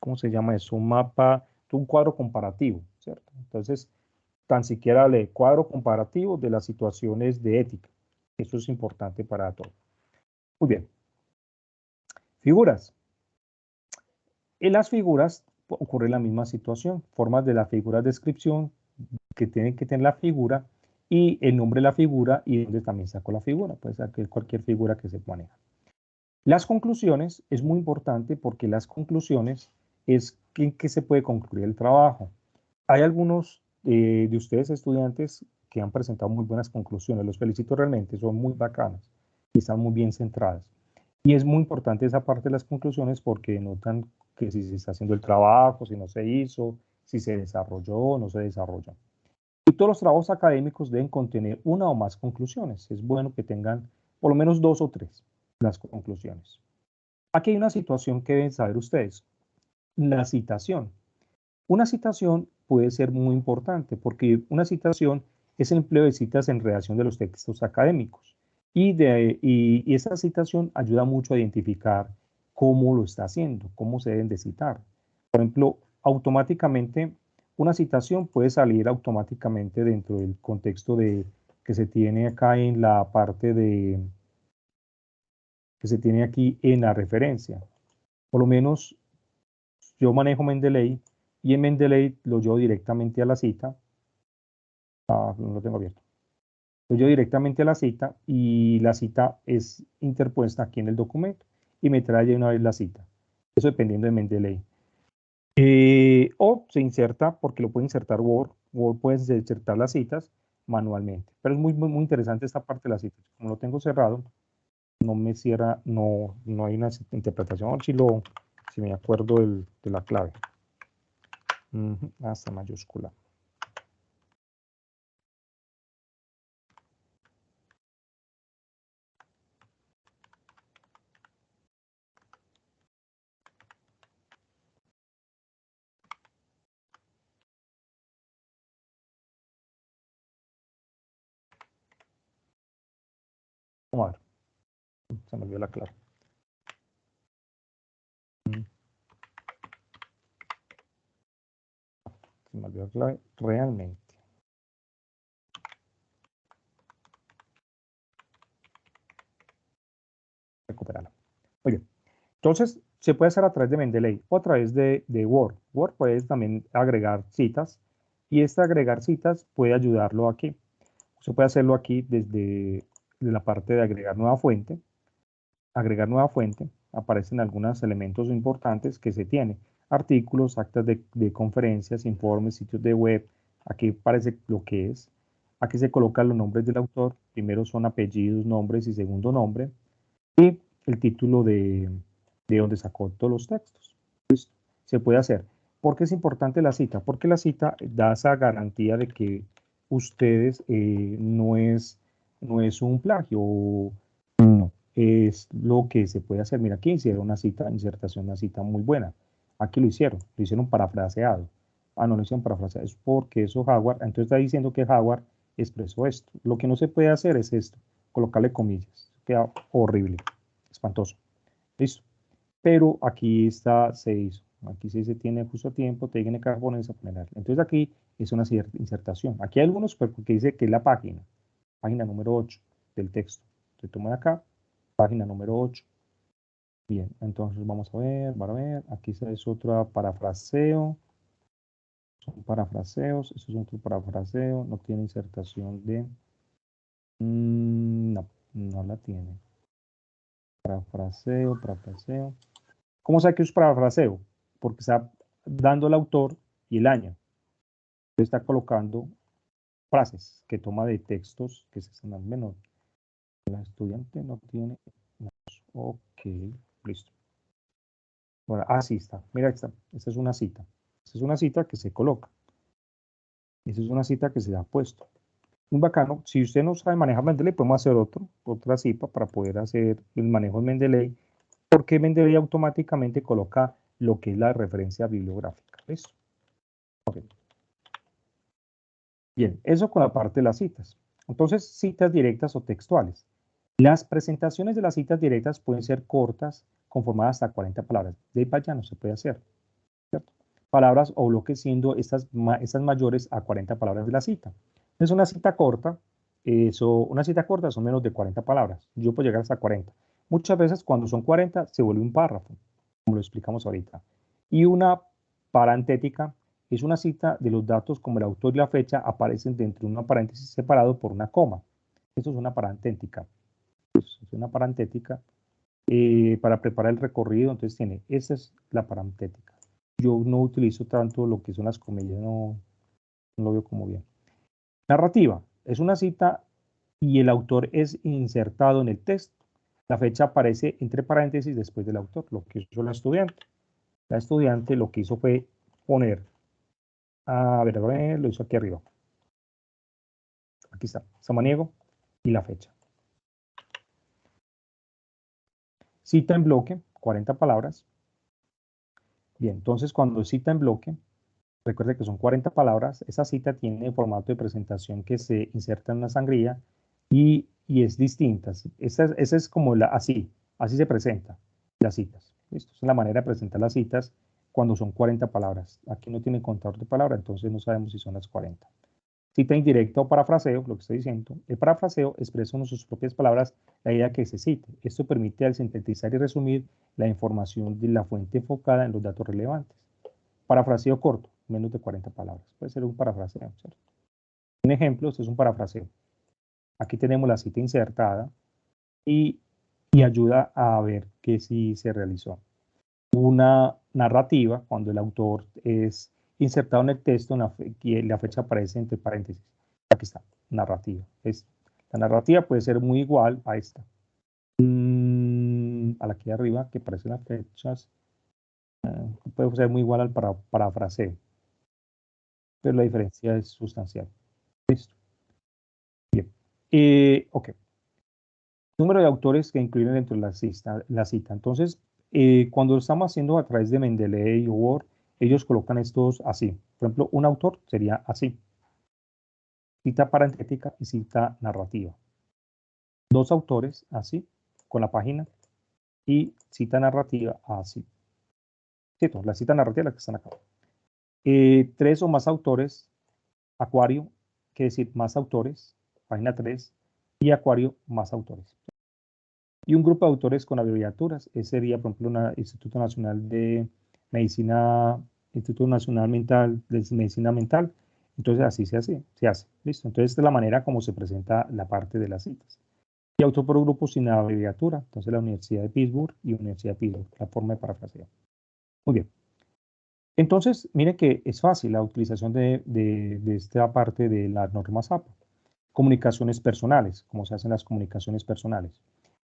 ¿cómo se llama eso? Un mapa, un cuadro comparativo, ¿cierto? Entonces, tan siquiera lee cuadro comparativo de las situaciones de ética. Eso es importante para todos. Muy bien. Figuras. En las figuras ocurre la misma situación. Formas de la figura de descripción que tienen que tener la figura y el nombre de la figura y donde también saco la figura. Puede ser cualquier figura que se maneja. Las conclusiones es muy importante porque las conclusiones es en qué se puede concluir el trabajo. Hay algunos de ustedes estudiantes que han presentado muy buenas conclusiones. Los felicito realmente, son muy bacanas y están muy bien centradas. Y es muy importante esa parte de las conclusiones porque notan que si se está haciendo el trabajo, si no se hizo, si se desarrolló o no se desarrolló. Y todos los trabajos académicos deben contener una o más conclusiones. Es bueno que tengan por lo menos 2 o 3 las conclusiones. Aquí hay una situación que deben saber ustedes. La citación. Una citación puede ser muy importante porque una citación es el empleo de citas en redacción de los textos académicos. Y esa citación ayuda mucho a identificar cómo lo está haciendo, cómo se deben de citar. Por ejemplo, automáticamente, una citación puede salir automáticamente dentro del contexto que se tiene acá en la parte que se tiene aquí en la referencia. Por lo menos yo manejo Mendeley y en Mendeley lo llevo directamente a la cita. No lo tengo abierto. Lo llevo directamente a la cita y la cita es interpuesta aquí en el documento y me trae una vez la cita. Eso dependiendo de Mendeley. O se inserta, porque lo puede insertar Word. Word puede insertar las citas manualmente. Pero es muy interesante esta parte de las citas. Como lo tengo cerrado, no me cierra, no hay una interpretación. Si me acuerdo de la clave. Hasta mayúscula. Vamos a ver. Se me olvidó la clave. Se me olvidó la clave realmente. Recuperarla. Muy bien. Entonces, se puede hacer a través de Mendeley o a través de Word. Word puedes también agregar citas y agregar citas puede ayudarlo aquí. Se puede hacerlo aquí desde la parte de agregar nueva fuente. Agregar nueva fuente, aparecen algunos elementos importantes que se tiene. Artículos, actas de conferencias, informes, sitios de web. Aquí aparece lo que es. Aquí se colocan los nombres del autor. Primero son apellidos, nombres y segundo nombre. Y el título de donde sacó todos los textos. Listo. Se puede hacer. ¿Por qué es importante la cita? Porque la cita da esa garantía de que ustedes no es un plagio, no, es lo que se puede hacer. Mira, aquí hicieron una cita, insertación, una cita muy buena. Aquí lo hicieron parafraseado. Ah, no lo hicieron parafraseado, es porque eso Howard, entonces está diciendo que Howard expresó esto. Lo que no se puede hacer es esto, colocarle comillas. Queda horrible, espantoso. Listo. Pero aquí está, se hizo. Aquí sí se tiene justo a tiempo, tiene que ponerse a poner. Entonces aquí es una insertación. Aquí hay algunos que dice que es la página número 8 del texto. Se toma de acá, página número 8. Bien, entonces vamos a ver, aquí es otro parafraseo. Son parafraseos, eso es otro parafraseo, no tiene insertación de... no, no la tiene. Parafraseo. ¿Cómo sabe que es parafraseo? Porque está dando el autor y el año. Está colocando frases que toma de textos que se están menor. La estudiante no tiene. Ok, listo. Ahora, sí está. Mira, esta es una cita. Esta es una cita que se coloca. Esa es una cita que se ha puesto. Un bacano. Si usted no sabe manejar Mendeley, podemos hacer otra cita para poder hacer el manejo de Mendeley. Porque Mendeley automáticamente coloca lo que es la referencia bibliográfica. ¿Listo? Okay. Bien, eso con la parte de las citas. Entonces, citas directas o textuales. Las presentaciones de las citas directas pueden ser cortas, conformadas hasta 40 palabras. De ahí para allá no se puede hacer, ¿cierto? Palabras o bloques siendo estas mayores a 40 palabras de la cita. Es una cita corta, una cita corta son menos de 40 palabras. Yo puedo llegar hasta 40. Muchas veces cuando son 40 se vuelve un párrafo, como lo explicamos ahorita. Y una parantética es una cita de los datos como el autor y la fecha aparecen dentro de una paréntesis separado por una coma. Esto es una parantética. Es una parantética para preparar el recorrido, entonces esa es la parantética. Yo no utilizo tanto lo que son las comillas, no lo veo como bien. Narrativa, es una cita y el autor es insertado en el texto. La fecha aparece entre paréntesis después del autor, lo que hizo la estudiante. La estudiante lo que hizo fue poner, a ver, lo hizo aquí arriba. Aquí está, samaniego y la fecha. Cita en bloque, 40 palabras. Bien, entonces cuando cita en bloque, recuerde que son 40 palabras, esa cita tiene formato de presentación que se inserta en una sangría y es distinta. Esa es como así se presenta las citas. ¿Listo? Esa es la manera de presentar las citas cuando son 40 palabras. Aquí no tiene contador de palabras, entonces no sabemos si son las 40. Cita indirecta o parafraseo, lo que estoy diciendo. El parafraseo expresa en sus propias palabras la idea que se cite. Esto permite al sintetizar y resumir la información de la fuente enfocada en los datos relevantes. Parafraseo corto, menos de 40 palabras. Puede ser un parafraseo, ¿cierto? Un ejemplo, este es un parafraseo. Aquí tenemos la cita insertada y ayuda a ver que sí se realizó. Una narrativa, cuando el autor es insertado en el texto y la fecha aparece entre paréntesis. Aquí está, narrativa. La narrativa puede ser muy igual a esta. A la que de arriba, que aparecen las fechas. Puede ser muy igual al parafraseo. Pero la diferencia es sustancial. Listo. Bien. Ok. Número de autores que incluyen dentro de la cita. Entonces, cuando lo estamos haciendo a través de Mendeley o Word, ellos colocan estos así. Por ejemplo, un autor sería así. Cita parentética y cita narrativa. Dos autores así, con la página, y cita narrativa así. ¿Cierto? La cita narrativa la que están acá. Tres o más autores, Acuario, quiere decir más autores, página 3, y Acuario, más autores. Y un grupo de autores con abreviaturas, ese sería, por ejemplo, un Instituto Nacional de Medicina, Instituto Nacional Mental, de Medicina Mental. Entonces, así se hace, ¿listo? Entonces, esta es la manera como se presenta la parte de las citas. Y autor por grupo sin abreviatura, entonces la Universidad de Pittsburgh y Universidad de Pittsburgh, la forma de parafraseo. Muy bien. Entonces, mire que es fácil la utilización de esta parte de las normas APA. Comunicaciones personales, cómo se hacen las comunicaciones personales.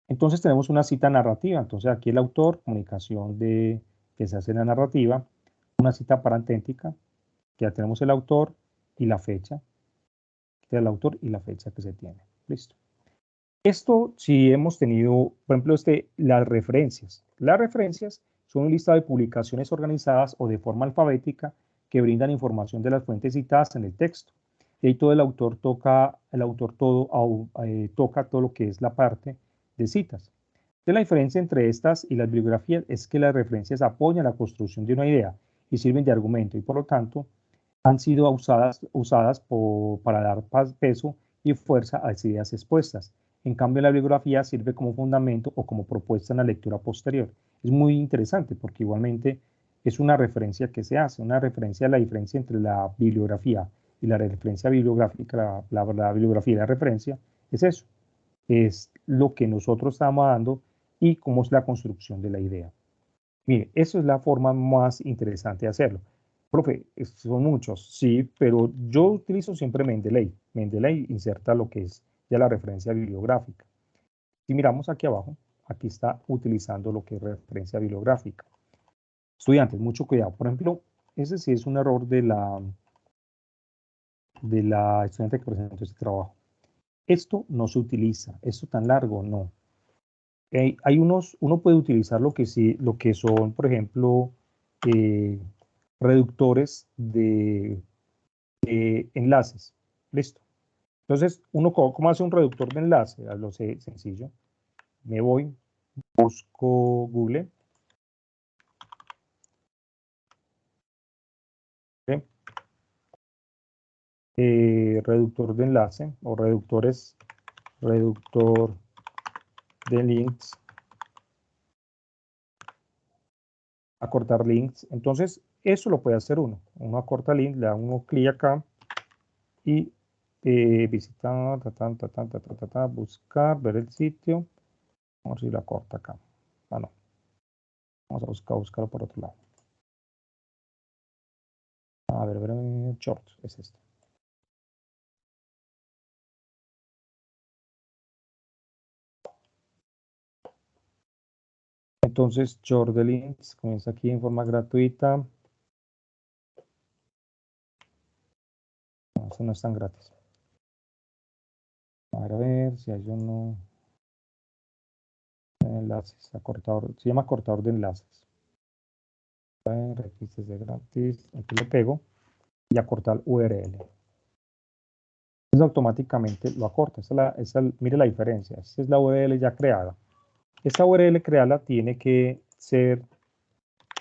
Entonces tenemos una cita narrativa. Entonces aquí el autor, comunicación que se hace en la narrativa, una cita parentética, que ya tenemos el autor y la fecha, el autor y la fecha que se tiene. Listo. Esto si hemos tenido, por ejemplo, las referencias. Las referencias son un listado de publicaciones organizadas o de forma alfabética que brindan información de las fuentes citadas en el texto. Y ahí todo el autor toca todo lo que es la parte de citas. Entonces, la diferencia entre estas y las bibliografías es que las referencias apoyan la construcción de una idea y sirven de argumento y por lo tanto han sido usadas para dar peso y fuerza a las ideas expuestas. En cambio, la bibliografía sirve como fundamento o como propuesta en la lectura posterior. Es muy interesante porque igualmente es una referencia que se hace, una referencia a la diferencia entre la bibliografía y la referencia bibliográfica, la bibliografía y la referencia, es eso. Es lo que nosotros estamos dando y cómo es la construcción de la idea. Mire, eso es la forma más interesante de hacerlo. Profe, son muchos, sí, pero yo utilizo siempre Mendeley. Mendeley inserta lo que es ya la referencia bibliográfica. Si miramos aquí abajo, aquí está utilizando lo que es referencia bibliográfica. Estudiantes, mucho cuidado. Por ejemplo, ese sí es un error de la estudiante que presentó este trabajo. Esto no se utiliza, esto tan largo, no. Uno puede utilizar lo que son, por ejemplo, reductores de enlaces. Listo. Entonces, ¿cómo hace un reductor de enlace? Lo sé, sencillo. Me voy, busco Google. ¿Okay? Reductor de enlace o reductor de links. Acortar links. Entonces, eso lo puede hacer uno. Uno acorta link, le da uno clic acá y visitar, buscar, ver el sitio. Vamos a ver si la corta acá. Ah, no. Vamos a buscarlo por otro lado. A ver, short, es este. Entonces, short de links comienza aquí en forma gratuita. No, eso no es tan gratis. A ver si hay uno. Enlaces, acortador, se llama acortador de enlaces. Requisitos de gratis, aquí lo pego y acortar URL. Entonces automáticamente lo acorta. Mire la diferencia. Esta es la URL ya creada. Esta URL creada tiene que ser,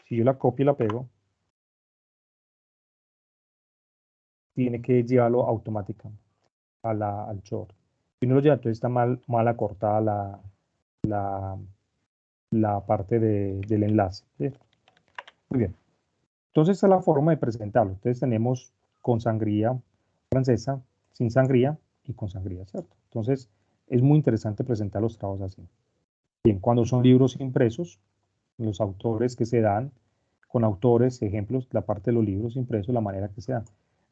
si yo la copio y la pego, tiene que llevarlo automáticamente al short. Si no lo lleva, entonces está mal acortada la parte del enlace. ¿Sí? Muy bien. Entonces, esta es la forma de presentarlo. Entonces, tenemos con sangría francesa, sin sangría y con sangría, ¿cierto? Entonces, es muy interesante presentar los trabajos así. Bien, cuando son libros impresos, los autores que se dan, con autores, ejemplos, la parte de los libros impresos, la manera que se dan.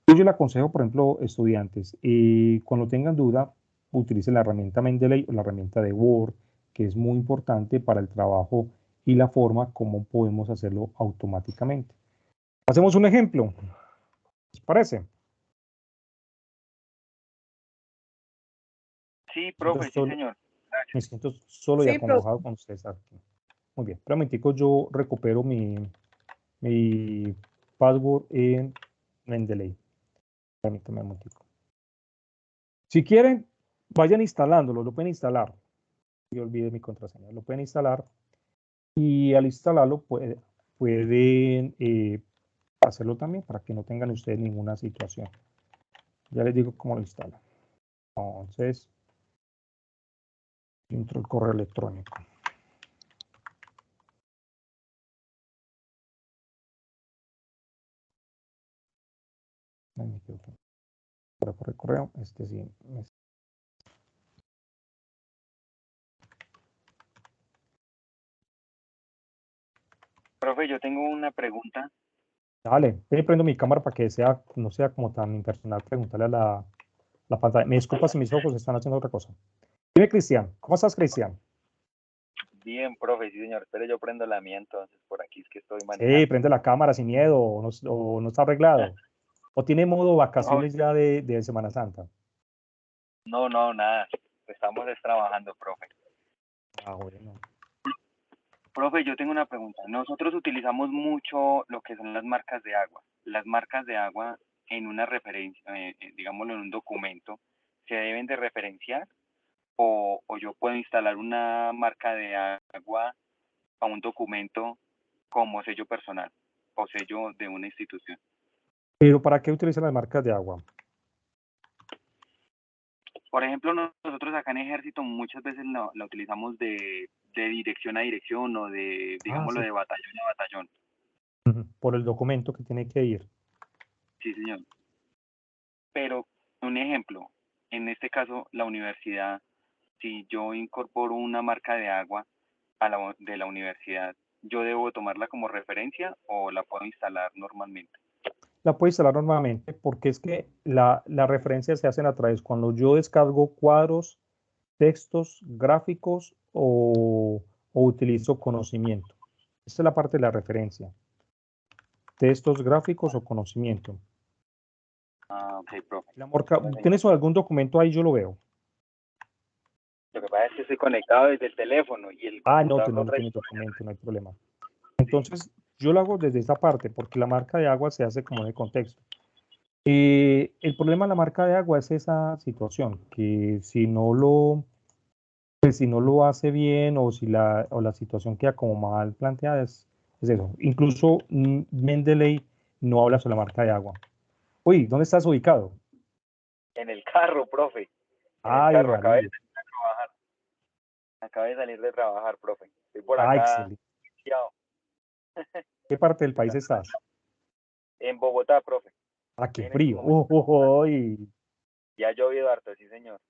Yo le aconsejo, por ejemplo, estudiantes, cuando tengan duda, utilicen la herramienta Mendeley o la herramienta de Word, que es muy importante para el trabajo y la forma como podemos hacerlo automáticamente. Hacemos un ejemplo. ¿Les parece? Sí, profe, sí, señor. Me siento solo y Sí, acongojado con ustedes aquí. Muy bien. Pero un momentico, yo recupero mi password en Mendeley. Permítame un momentico. Si quieren, vayan instalándolo. Lo pueden instalar. Yo olvidé mi contraseña. Lo pueden instalar. Y al instalarlo pueden hacerlo también para que no tengan ustedes ninguna situación. Ya les digo cómo lo instalan. Entonces, entro el correo electrónico. Por el correo, sí. Profe, yo tengo una pregunta. Dale, prendo mi cámara para que no sea como tan impersonal preguntarle a la pantalla. Me disculpa si mis ojos están haciendo otra cosa. Dime, Cristian, ¿cómo estás, Cristian? Bien, profe, sí, señor. Espere, yo prendo la mía entonces. Por aquí es que estoy Sí, manejando. prende la cámara sin miedo, o no está arreglado. O tiene modo vacaciones ya de Semana Santa. No, no, nada. Estamos trabajando, profe. Ah, bueno. Profe, yo tengo una pregunta. Nosotros utilizamos mucho lo que son las marcas de agua. Las marcas de agua en una referencia, digámoslo en un documento, ¿se deben de referenciar o yo puedo instalar una marca de agua a un documento como sello personal o sello de una institución? Pero ¿para qué utilizan las marcas de agua? Por ejemplo, nosotros acá en Ejército muchas veces la utilizamos de dirección a dirección o de, digámoslo, Sí. de batallón a batallón. Por el documento que tiene que ir. Sí, señor. Pero, un ejemplo, en este caso, la universidad, si yo incorporo una marca de agua de la universidad, ¿yo debo tomarla como referencia o la puedo instalar normalmente? La puede instalar normalmente porque es que la referencia se hacen a través cuando yo descargo cuadros, textos, gráficos o utilizo conocimiento. Esta es la parte de la referencia. Textos, gráficos o conocimiento. Ah, ok, profe. ¿Tienes algún documento ahí? Yo lo veo. Lo que pasa es que estoy conectado desde el teléfono y el computador No tiene documento, no hay problema. Entonces, yo lo hago desde esta parte porque la marca de agua se hace como en el contexto. El problema de la marca de agua es esa situación, que si no lo hace bien o si la situación queda como mal planteada, es eso. Incluso Mendeley no habla sobre la marca de agua. Uy, ¿dónde estás ubicado? En el carro, profe. Ay, carro, María. Acabé de salir de trabajar, profe. Estoy por acá. Excelente. ¿Qué parte del país estás? En Bogotá, profe. Qué frío. Uy, Y ha llovido harto, sí, señor.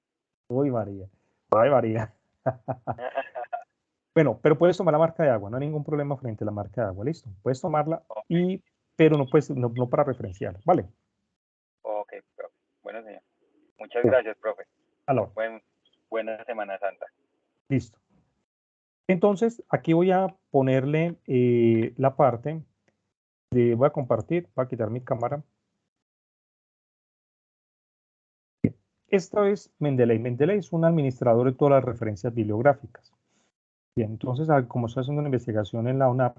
uy, María. Ay, María. Bueno, pero puedes tomar la marca de agua, no hay ningún problema frente a la marca de agua, listo. Puedes tomarla, pero no puedes, no para referenciar, ¿vale? Ok, profe. Bueno, señor. Muchas gracias, profe. Aló. Buena Semana Santa. Listo. Entonces, aquí voy a ponerle la parte voy a compartir, voy a quitar mi cámara. Esta es Mendeley. Mendeley es un administrador de todas las referencias bibliográficas. Bien, entonces, como estoy haciendo una investigación en la UNAP,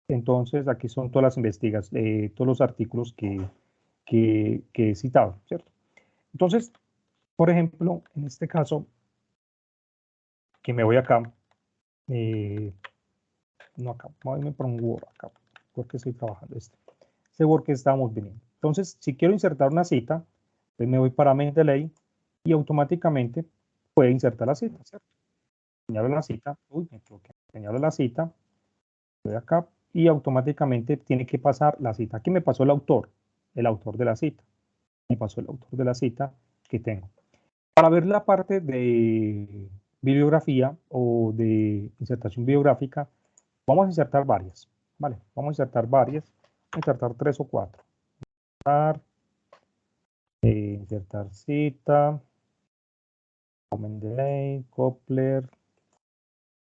entonces aquí son todas las investigaciones, todos los artículos que he citado, ¿cierto? Entonces, por ejemplo, en este caso, que me voy acá, no acá, voy a irme por un Word acá, porque estoy trabajando este Word que estábamos viendo. Entonces, si quiero insertar una cita, entonces me voy para Mendeley y automáticamente puede insertar la cita, ¿cierto? Señalo la cita, señalo la cita, voy acá y automáticamente tiene que pasar la cita. Aquí me pasó el autor de la cita. Me pasó el autor de la cita que tengo. Para ver la parte de bibliografía o de insertación bibliográfica, vamos a insertar varias, ¿vale? Vamos a insertar varias, vamos a insertar 3 o 4. Insertar cita, Mendeley, Kopler,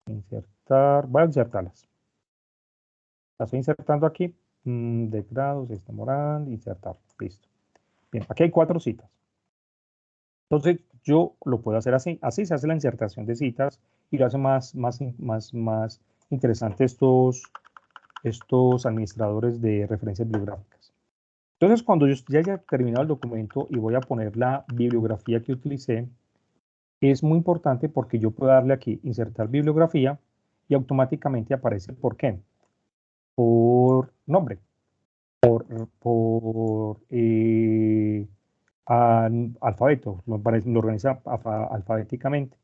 insertar, voy a insertarlas. Las estoy insertando aquí, de grados, Morán, insertar, listo. Bien, aquí hay 4 citas. Entonces, yo lo puedo hacer así. Así se hace la insertación de citas y lo hace más interesante estos administradores de referencias bibliográficas. Entonces, cuando yo ya haya terminado el documento y voy a poner la bibliografía que utilicé, es muy importante porque yo puedo darle aquí, insertar bibliografía, y automáticamente aparece por qué. Por nombre, por alfabeto, lo organiza alfabéticamente,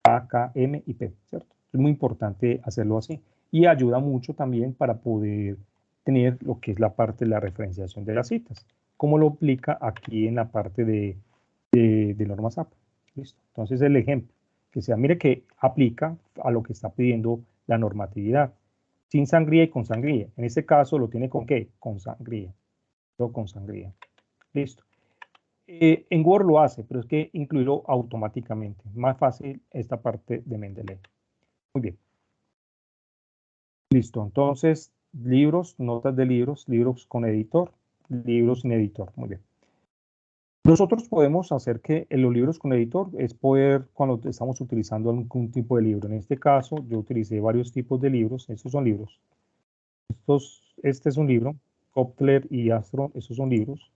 A, K, M y P, ¿cierto? Es muy importante hacerlo así y ayuda mucho también para poder tener lo que es la parte de la referenciación de las citas, como lo aplica aquí en la parte de normas APA. ¿Listo? Entonces el ejemplo, que sea, mire que aplica a lo que está pidiendo la normatividad, sin sangría y con sangría. En este caso lo tiene con qué? Con sangría. Con sangría. Listo. En Word lo hace, pero es que incluirlo automáticamente. Más fácil esta parte de Mendeley. Muy bien. Listo, entonces, libros, notas de libros, libros con editor, libros sin editor. Muy bien. Nosotros podemos hacer que en los libros con editor es poder, cuando estamos utilizando algún tipo de libro. En este caso, yo utilicé varios tipos de libros. Estos son libros. Este es un libro. Koptler y Astro, esos son libros.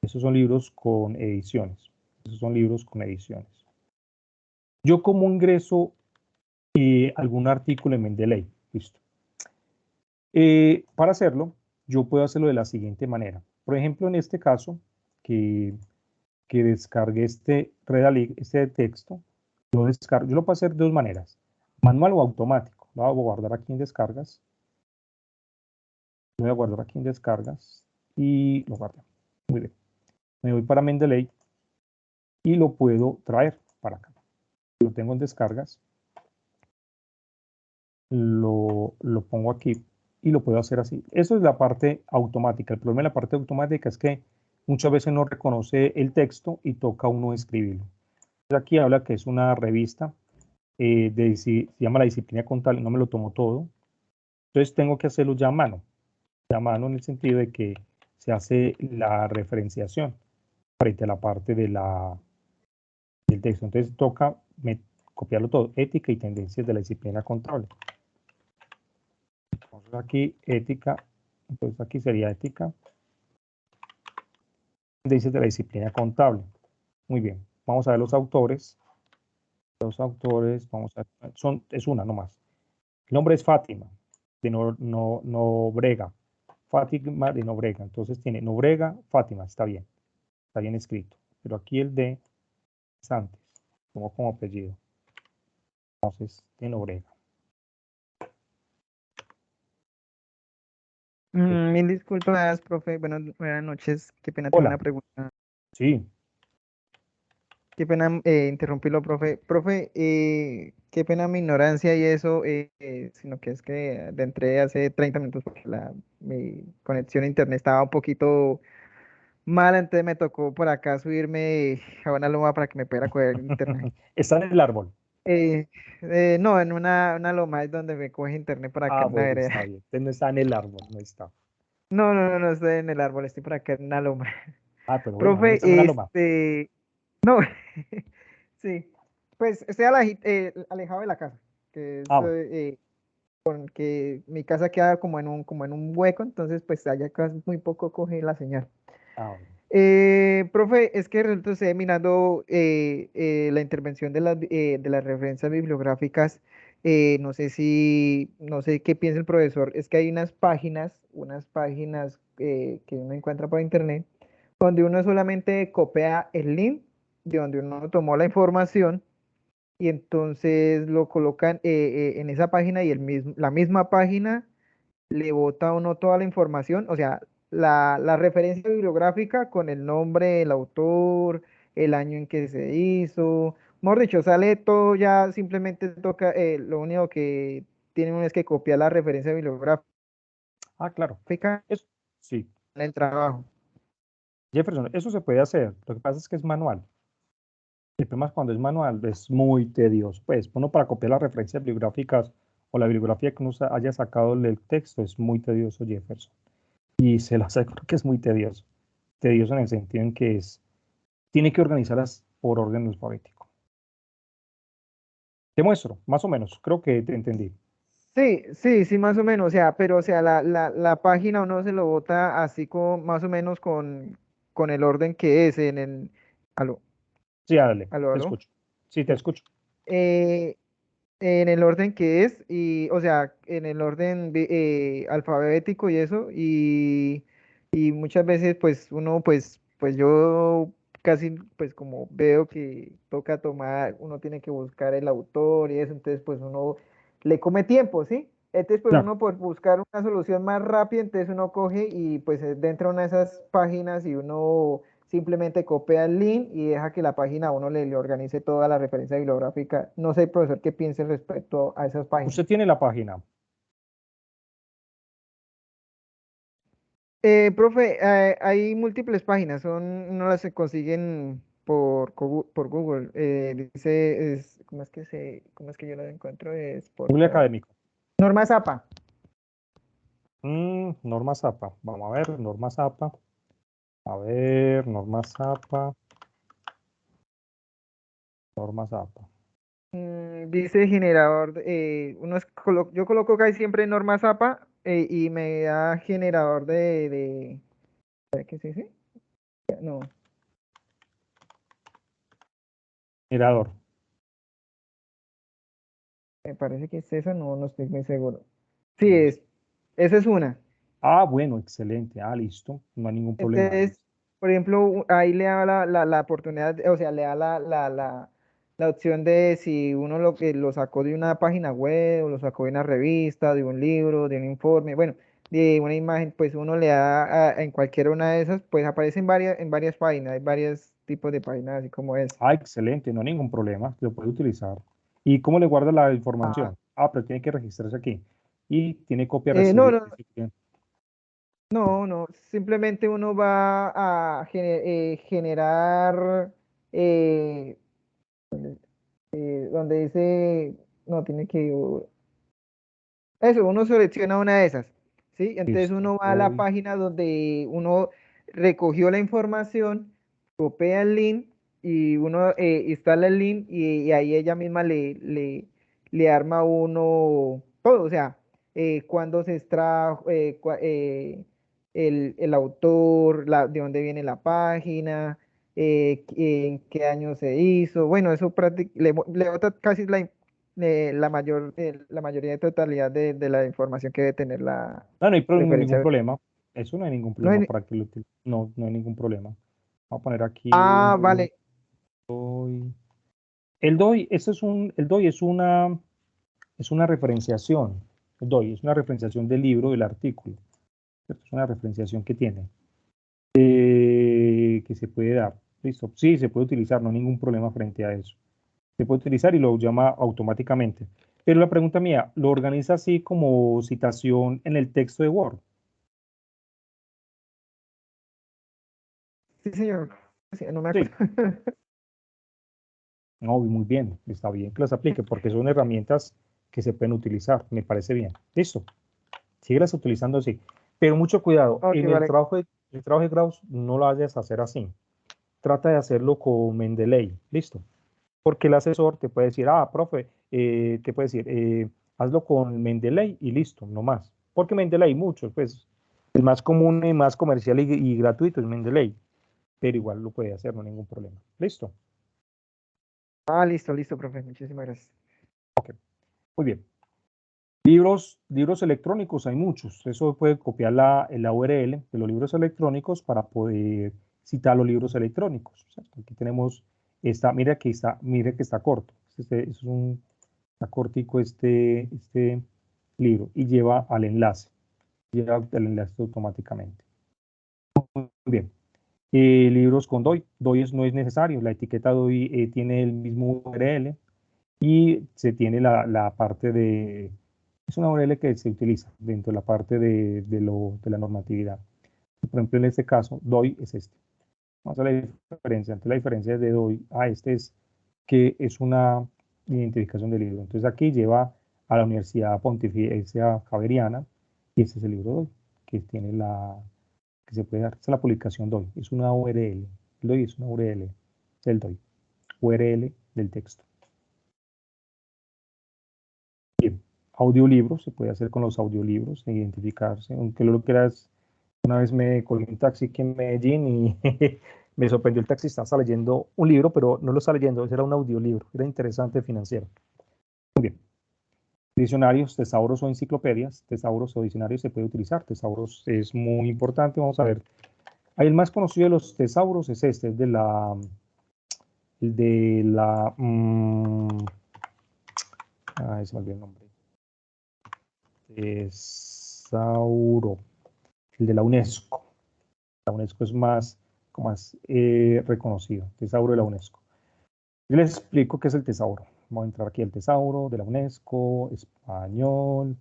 Esos son libros con ediciones. Esos son libros con ediciones. Yo como ingreso algún artículo en Mendeley. Listo. Para hacerlo, yo puedo hacerlo de la siguiente manera. Por ejemplo, en este caso, que descargue este Redalig, este texto, lo descargo. Yo lo puedo hacer de dos maneras, manual o automático. Lo voy a guardar aquí en descargas. Lo voy a guardar aquí en descargas y lo guardo. Muy bien. Me voy para Mendeley y lo puedo traer para acá. Lo tengo en descargas. Lo pongo aquí y lo puedo hacer así. Eso es la parte automática. El problema de la parte automática es que muchas veces no reconoce el texto y toca uno escribirlo. Aquí habla que es una revista, se llama La Disciplina Contable, no me lo tomo todo. Entonces tengo que hacerlo ya a mano en el sentido de que se hace la referenciación frente a la parte del texto. Entonces toca copiarlo todo, ética y tendencias de la disciplina contable. Entonces aquí ética, entonces aquí sería ética, tendencias de la disciplina contable. Muy bien, vamos a ver los autores. Los autores, vamos a ver, es una nomás. El nombre es Fátima, de Nobrega. Fátima de Nobrega. Entonces tiene Nobrega, Fátima, está bien escrito. Pero aquí el D es antes, como apellido. Entonces, de Nobrega. Mil disculpas, profe. Buenas noches. Qué pena, tengo Hola, una pregunta. sí, Qué pena interrumpirlo, profe. Profe, qué pena mi ignorancia y eso, sino que es que entré hace 30 minutos porque mi conexión a internet estaba un poquito mala, entonces me tocó por acá subirme a una loma para que me pudiera coger internet. está en el árbol. No, en una loma es donde me coge internet por acá Ah, en la bueno, vereda. está bien. Entonces no está en el árbol, no está. No estoy en el árbol, estoy por acá en una loma. Ah, pero bueno, ¿dónde Profe, está en una loma? no, sí, pues estoy alejado de la casa, que es Ah, bueno, que mi casa queda como en un hueco, entonces pues allá casi muy poco coge la señal. ah, bueno. Profe, es que resulta estoy mirando la intervención de las referencias bibliográficas. No sé qué piensa el profesor. Es que hay unas páginas que uno encuentra por internet donde uno solamente copia el link de donde uno tomó la información y entonces lo colocan en esa página y la misma página le bota a uno toda la información, o sea, la referencia bibliográfica con el nombre, el autor, el año en que se hizo. Mejor dicho, sale todo ya, simplemente toca, lo único que tiene uno es que copiar la referencia bibliográfica Ah, claro. Eso, sí, en el trabajo. Jefferson, eso se puede hacer. Lo que pasa es que es manual. El problema es cuando es manual, es muy tedioso. Pues uno para copiar las referencias bibliográficas o la bibliografía que uno haya sacado del texto es muy tedioso, Jefferson. Y se lo aseguro que es muy tedioso. Tedioso en el sentido en que tiene que organizarlas por orden alfabético. Te muestro, más o menos, creo que te entendí. Sí, más o menos, o sea, pero o sea, la página uno se lo bota así más o menos con el orden que es aló, Sí, dale, aló, te aló. escucho. Sí, te Sí. escucho. Eh, en el orden que es, y, o sea, en el orden alfabético y eso, y muchas veces, pues, uno, pues yo casi, pues, como veo que toca tomar, uno tiene que buscar el autor y eso, entonces, pues, uno le come tiempo, ¿sí? Entonces, pues, Claro. uno por buscar una solución más rápida, entonces uno coge y, pues, dentro de una de esas páginas y uno simplemente copia el link y deja que la página a uno le organice toda la referencia bibliográfica. No sé, profesor, qué piense respecto a esas páginas. Usted tiene la página. Profe, hay múltiples páginas, no las se consiguen por Google. ¿Cómo es que yo las encuentro? Es Google portal. Académico. Norma Zapa. Normas APA. Vamos a ver, normas APA. A ver, normas APA. Normas APA. Dice generador, yo coloco casi siempre normas APA y me da generador ¿qué se dice? No, Mirador. me parece que es esa, no estoy muy seguro. Sí, esa es una. Ah, bueno, excelente. Ah, listo. No hay ningún problema. Entonces, por ejemplo, ahí le da la oportunidad, o sea, le da la opción de si uno lo que lo sacó de una página web, o lo sacó de una revista, de un libro, de un informe, bueno, de una imagen, pues uno le da en cualquiera una de esas, pues aparece en varias páginas, hay varios tipos de páginas, así como es. Ah, excelente. No hay ningún problema. Lo puede utilizar. ¿Y cómo le guarda la información? Ah, pero tiene que registrarse aquí. Y tiene copia No, recibida. no, no, simplemente uno va a generar, eh, donde dice, no, tiene que, eso, uno selecciona una de esas, ¿sí? Entonces Listo. uno va a la página donde uno recogió la información, copia el link y uno instala el link y ahí ella misma le arma a uno todo, o sea, cuándo se extrajo, el autor, de dónde viene la página, en qué año se hizo, bueno, eso le bota casi la mayoría de totalidad de la información que debe tener la No, no hay ningún referencia. problema. Eso no hay ningún No problema hay- para que lo utilice. No, no hay ningún problema. Vamos a poner aquí un vale. DOI. El DOI es una referenciación. El DOI es una referenciación del libro, del artículo. ¿Cierto? Es una referenciación que tiene, que se puede dar. ¿Listo? Sí, se puede utilizar, no hay ningún problema frente a eso. Se puede utilizar y lo llama automáticamente. Pero la pregunta mía, ¿lo organiza así como citación en el texto de Word? Sí, señor. Sí, no me Sí. acuerdo. No, muy bien, está bien que las aplique porque son herramientas que se pueden utilizar, me parece bien. Listo, síguelas utilizando así. Pero mucho cuidado, Ok, en vale. el trabajo de Gauss no lo vayas a hacer así. Trata de hacerlo con Mendeley, listo. Porque el asesor te puede decir, ah, profe, te puede decir, hazlo con Mendeley y listo, no más. Porque Mendeley, muchos, pues, el más común y más comercial y gratuito es Mendeley, pero igual lo puede hacer, no hay ningún problema. Listo, Listo, profe. Muchísimas gracias. muy bien. Libros electrónicos hay muchos. Eso puede copiar la URL de los libros electrónicos para poder citar los libros electrónicos. ¿Cierto? Aquí tenemos mire que está corto. Está cortico este libro y lleva al enlace automáticamente. Muy bien. Libros con DOI. No es necesario. La etiqueta DOI tiene el mismo URL y se tiene la parte de es una URL que se utiliza dentro de la parte de la normatividad. Por ejemplo, en este caso, DOI es este. Vamos a ver la diferencia. Entonces, la diferencia de DOI a este es que es una identificación del libro. Entonces, aquí lleva a la Universidad Pontificia Javeriana y este es el libro DOI, que tiene que se puede dar. Esta es la publicación DOI. Es una URL. El DOI es una URL del DOI. URL del texto. Bien, audiolibros, se puede hacer con los audiolibros, identificarse, aunque lo que era una vez me cogí un taxi aquí en Medellín y me sorprendió el taxista, estaba leyendo un libro, pero no lo estaba leyendo, era un audiolibro, era interesante financiero. Muy bien. Diccionarios, tesauros o enciclopedias, tesauros o diccionarios se puede utilizar, tesauros es muy importante, vamos a ver. Ahí el más conocido de los tesauros es este, es se me olvidó el nombre. Tesauro, el de la UNESCO. La UNESCO es más reconocido, Tesauro de la UNESCO. Yo les explico qué es el Tesauro. Vamos a entrar aquí al Tesauro de la UNESCO, español,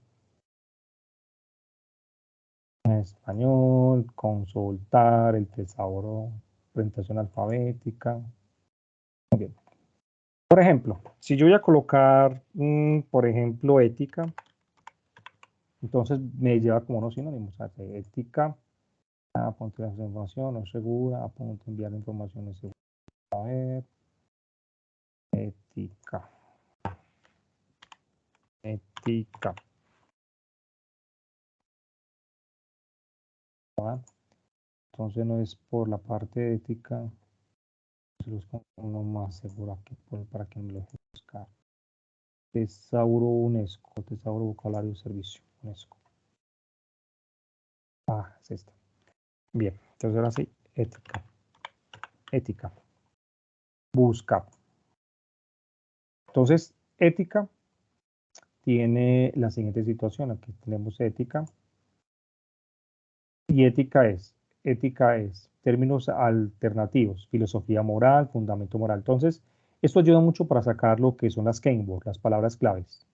consultar el Tesauro, presentación alfabética. Muy bien. Por ejemplo, si yo voy a colocar, por ejemplo, ética, Entonces me lleva como unos sinónimos, ética, apunte la información, no es segura, apunte enviar información no es segura. A ver, ética. Ética. ¿Va? Entonces no es por la parte de ética, se los pongo uno más seguro aquí para que me lo deje buscar. Tesauro UNESCO, Tesauro Vocabulario Servicio, UNESCO. Ah, es esta. Bien, entonces ahora sí, ética. Ética. Busca. Entonces, ética tiene la siguiente situación. Aquí tenemos ética. Y ética es términos alternativos, filosofía moral, fundamento moral. Entonces, esto ayuda mucho para sacar lo que son las keywords, las palabras claves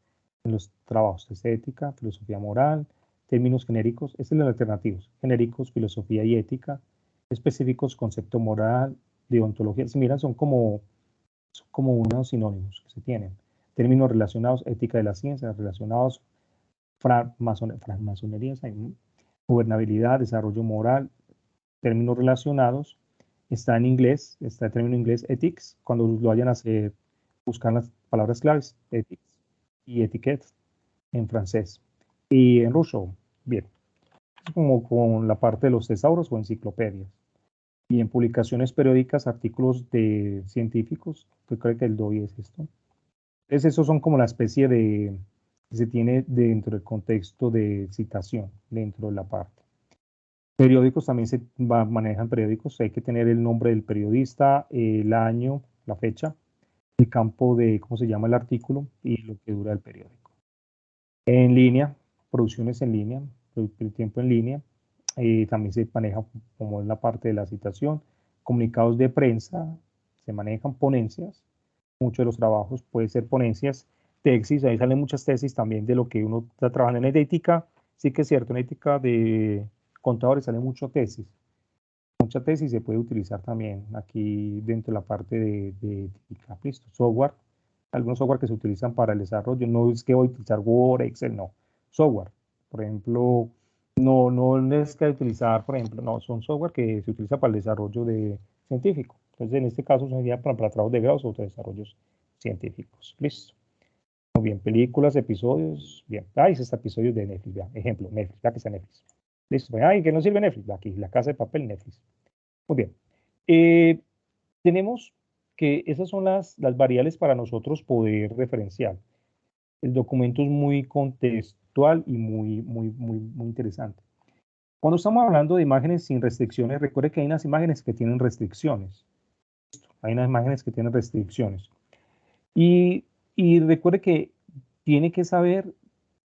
en los trabajos. Es ética, filosofía moral, términos genéricos, este es los alternativos, genéricos, filosofía y ética, específicos, concepto moral, deontología. Si miran, son como unos sinónimos que se tienen. Términos relacionados, ética de la ciencia, relacionados, francmasonería, gobernabilidad, desarrollo moral, términos relacionados. Está en inglés, está el término en inglés ethics, cuando lo vayan a hacer, buscar las palabras claves, ethics y etiquette en francés. Y en ruso, bien, es como con la parte de los tesauros o enciclopedias. Y en publicaciones periódicas, artículos de científicos, yo creo que el DOI es esto. Entonces, esos son como la especie de que se tiene dentro del contexto de citación, dentro de la parte. Periódicos también se manejan periódicos, hay que tener el nombre del periodista, el año, la fecha, el campo de cómo se llama el artículo y lo que dura el periódico. En línea, producciones en línea, el tiempo en línea, también se maneja como en la parte de la citación, comunicados de prensa, se manejan ponencias, muchos de los trabajos pueden ser ponencias, tesis, ahí salen muchas tesis también de lo que uno está trabajando en ética, sí que es cierto, en ética de contadores sale mucha tesis se puede utilizar también aquí dentro de la parte de ética, listo, software, algunos software que se utilizan para el desarrollo, no es que voy a utilizar Word, Excel, no, software, por ejemplo, no es que utilizar, por ejemplo, no, son software que se utiliza para el desarrollo de científico, entonces en este caso sería para trabajos de grados o de desarrollos científicos, listo. Muy bien, películas, episodios, bien, es este episodio de Netflix, vean, ejemplo, Netflix, ya que está Netflix. Listo, que no sirve Netflix, aquí, La Casa de Papel, Netflix. Muy bien. Tenemos que esas son las variables para nosotros poder referenciar. El documento es muy contextual y muy interesante. Cuando estamos hablando de imágenes sin restricciones, recuerde que hay unas imágenes que tienen restricciones. Hay unas imágenes que tienen restricciones. Y recuerde que tiene que saber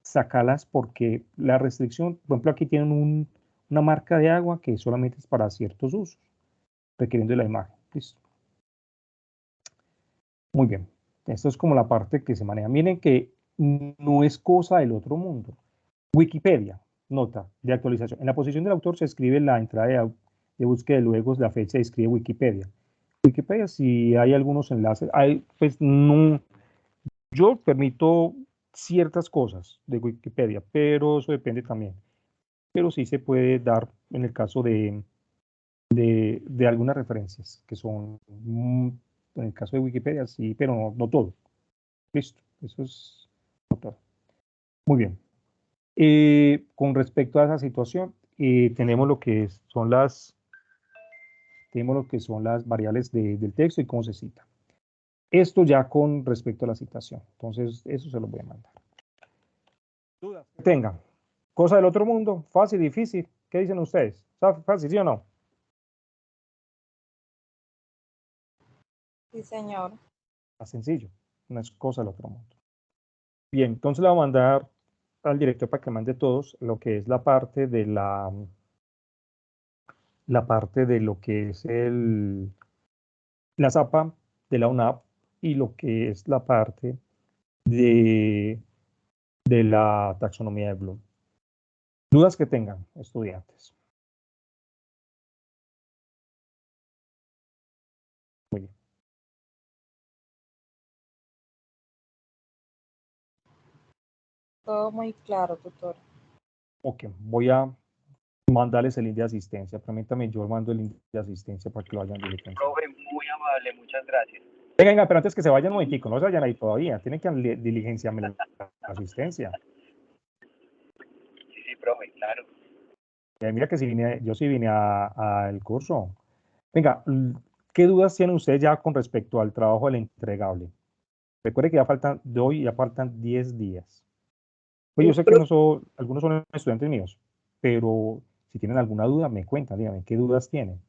sacarlas porque la restricción, por ejemplo, aquí tienen una marca de agua que solamente es para ciertos usos, requiriendo de la imagen. Listo. Muy bien. Esto es como la parte que se maneja. Miren que no es cosa del otro mundo. Wikipedia, nota de actualización. En la posición del autor se escribe la entrada de búsqueda, luego la fecha y escribe Wikipedia. Wikipedia, si hay algunos enlaces, pues no, yo permito ciertas cosas de Wikipedia, pero eso depende también. Pero sí se puede dar en el caso de algunas referencias que son, en el caso de Wikipedia, sí, pero no todo. Listo, eso es no todo. Muy bien. Con respecto a esa situación, tenemos lo que son las variables del texto y cómo se cita. Esto ya con respecto a la citación. Entonces, eso se lo voy a mandar. ¿Dudas que tengan? Cosa del otro mundo, fácil, difícil. ¿Qué dicen ustedes? ¿Fácil, sí o no? Sí, señor. Más sencillo, no es cosa del otro mundo. Bien, entonces le voy a mandar al director para que mande todos lo que es la parte de la parte de lo que es la ZAPA de la UNAP y lo que es la parte de la taxonomía de Bloom. Dudas que tengan, estudiantes. Muy bien. Todo muy claro, tutor. Ok, voy a mandarles el link de asistencia. Permítame, yo mando el link de asistencia para que lo vayan directamente. Profe, muy amable, muchas gracias. Venga, venga, pero antes que se vayan un momentico, no se vayan ahí todavía. Tienen que diligenciarme la asistencia. Sí, profe, claro. Mira que yo sí vine al curso. Venga, ¿qué dudas tienen ustedes ya con respecto al trabajo del entregable? Recuerde que de hoy ya faltan 10 días. Pues yo sé que algunos son estudiantes míos, pero si tienen alguna duda, me cuentan, díganme, ¿qué dudas tienen?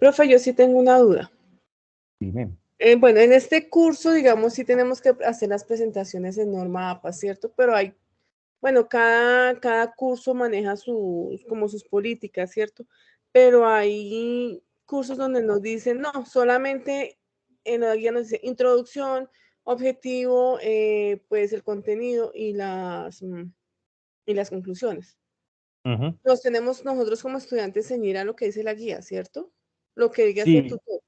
Profe, yo sí tengo una duda. Dime. Bueno, en este curso, digamos, sí tenemos que hacer las presentaciones en norma APA, ¿cierto? Pero bueno, cada curso maneja como sus políticas, ¿cierto? Pero hay cursos donde nos dicen, no, solamente en la guía nos dice introducción, objetivo, pues el contenido y las conclusiones. Nos tenemos nosotros como estudiantes ceñir a lo que dice la guía, ¿cierto? Lo que diga ese Sí, tutor.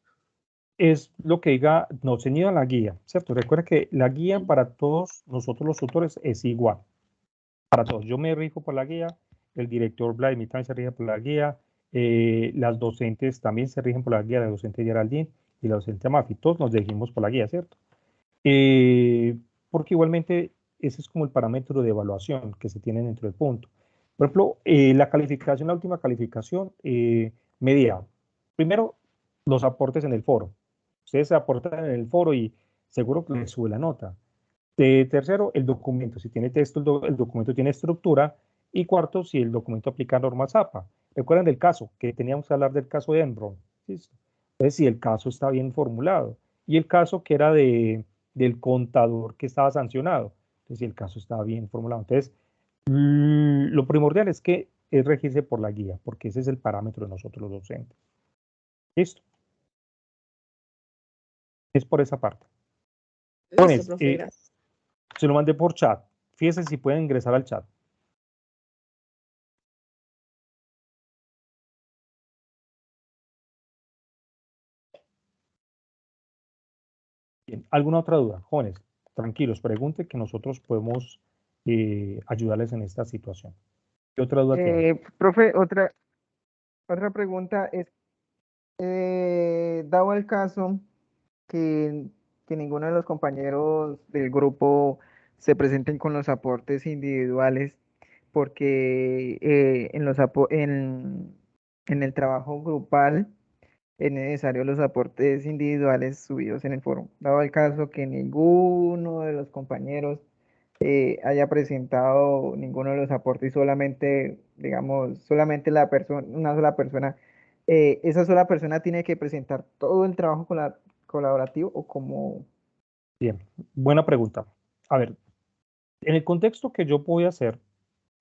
es lo que diga, no, ceñido a la guía, ¿cierto? Recuerda que la guía para todos nosotros los tutores es igual. Para todos. Yo me rijo por la guía, el director Vladimir también se rige por la guía, las docentes también se rigen por la guía, la docente Geraldine y la docente Mafi. Todos nos dirigimos por la guía, ¿cierto? Porque igualmente ese es como el parámetro de evaluación que se tiene dentro del punto. Por ejemplo, la última calificación medía, primero, los aportes en el foro. Ustedes se aportan en el foro y seguro que les sube la nota. Tercero, el documento. Si tiene texto, el documento tiene estructura. Y cuarto, si el documento aplica normas APA. Recuerden del caso, que teníamos que hablar del caso de Enron. ¿Listo? Entonces, si el caso está bien formulado. Y el caso que era del contador que estaba sancionado. Entonces, si el caso estaba bien formulado. Entonces, lo primordial es que es regirse por la guía, porque ese es el parámetro de nosotros los docentes. ¿Listo? Es por esa parte. Listo, Jóvenes, profe, gracias. se lo mandé por chat. Fíjense si pueden ingresar al chat. Bien, ¿alguna otra duda? Jóvenes, tranquilos, pregunten que nosotros podemos ayudarles en esta situación. ¿Qué otra duda tienen? Profe, otra pregunta es, dado el caso que ninguno de los compañeros del grupo se presenten con los aportes individuales, porque en el trabajo grupal es necesario los aportes individuales subidos en el foro. Dado el caso que ninguno de los compañeros haya presentado ninguno de los aportes y solamente, digamos, solamente una sola persona, esa sola persona tiene que presentar todo el trabajo colaborativo o como... Bien, buena pregunta. A ver, en el contexto que yo voy a hacer,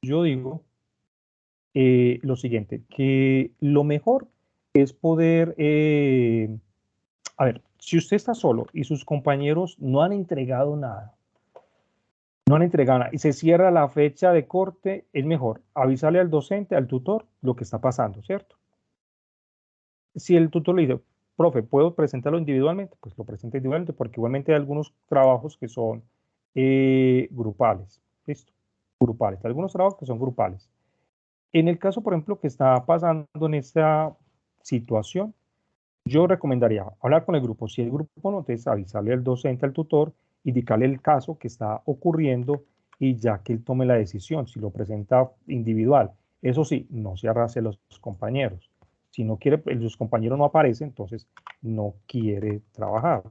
yo digo lo siguiente, que lo mejor es poder, a ver, si usted está solo y sus compañeros no han entregado nada, y se cierra la fecha de corte, es mejor avisarle al docente, al tutor, lo que está pasando, ¿cierto? Si el tutor le dice, profe, ¿puedo presentarlo individualmente? Pues lo presenta individualmente, porque igualmente hay algunos trabajos que son grupales, ¿listo? Grupales, algunos trabajos que son grupales. En el caso, por ejemplo, que está pasando en esta situación, yo recomendaría hablar con el grupo. Si el grupo no, entonces avisarle al docente, al tutor, indicarle el caso que está ocurriendo y ya que él tome la decisión, si lo presenta individual. Eso sí, no se arrastre a los compañeros. Si no quiere, los compañeros no aparecen, entonces no quiere trabajar,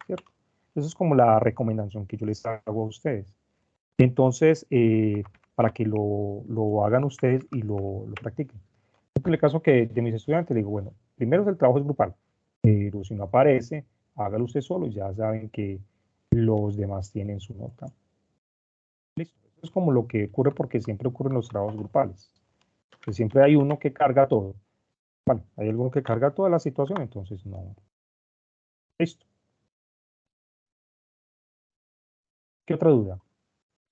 ¿cierto? Esa es como la recomendación que yo les hago a ustedes. Entonces, para que lo hagan ustedes y lo practiquen. En el caso que de mis estudiantes, le digo, bueno, primero el trabajo es grupal, pero si no aparece, hágalo usted solo, ya saben que los demás tienen su nota. Listo. Eso es como lo que ocurre porque siempre ocurren los trabajos grupales. Que siempre hay uno que carga todo. Bueno, hay alguno que carga toda la situación, entonces no. Listo. ¿Qué otra duda?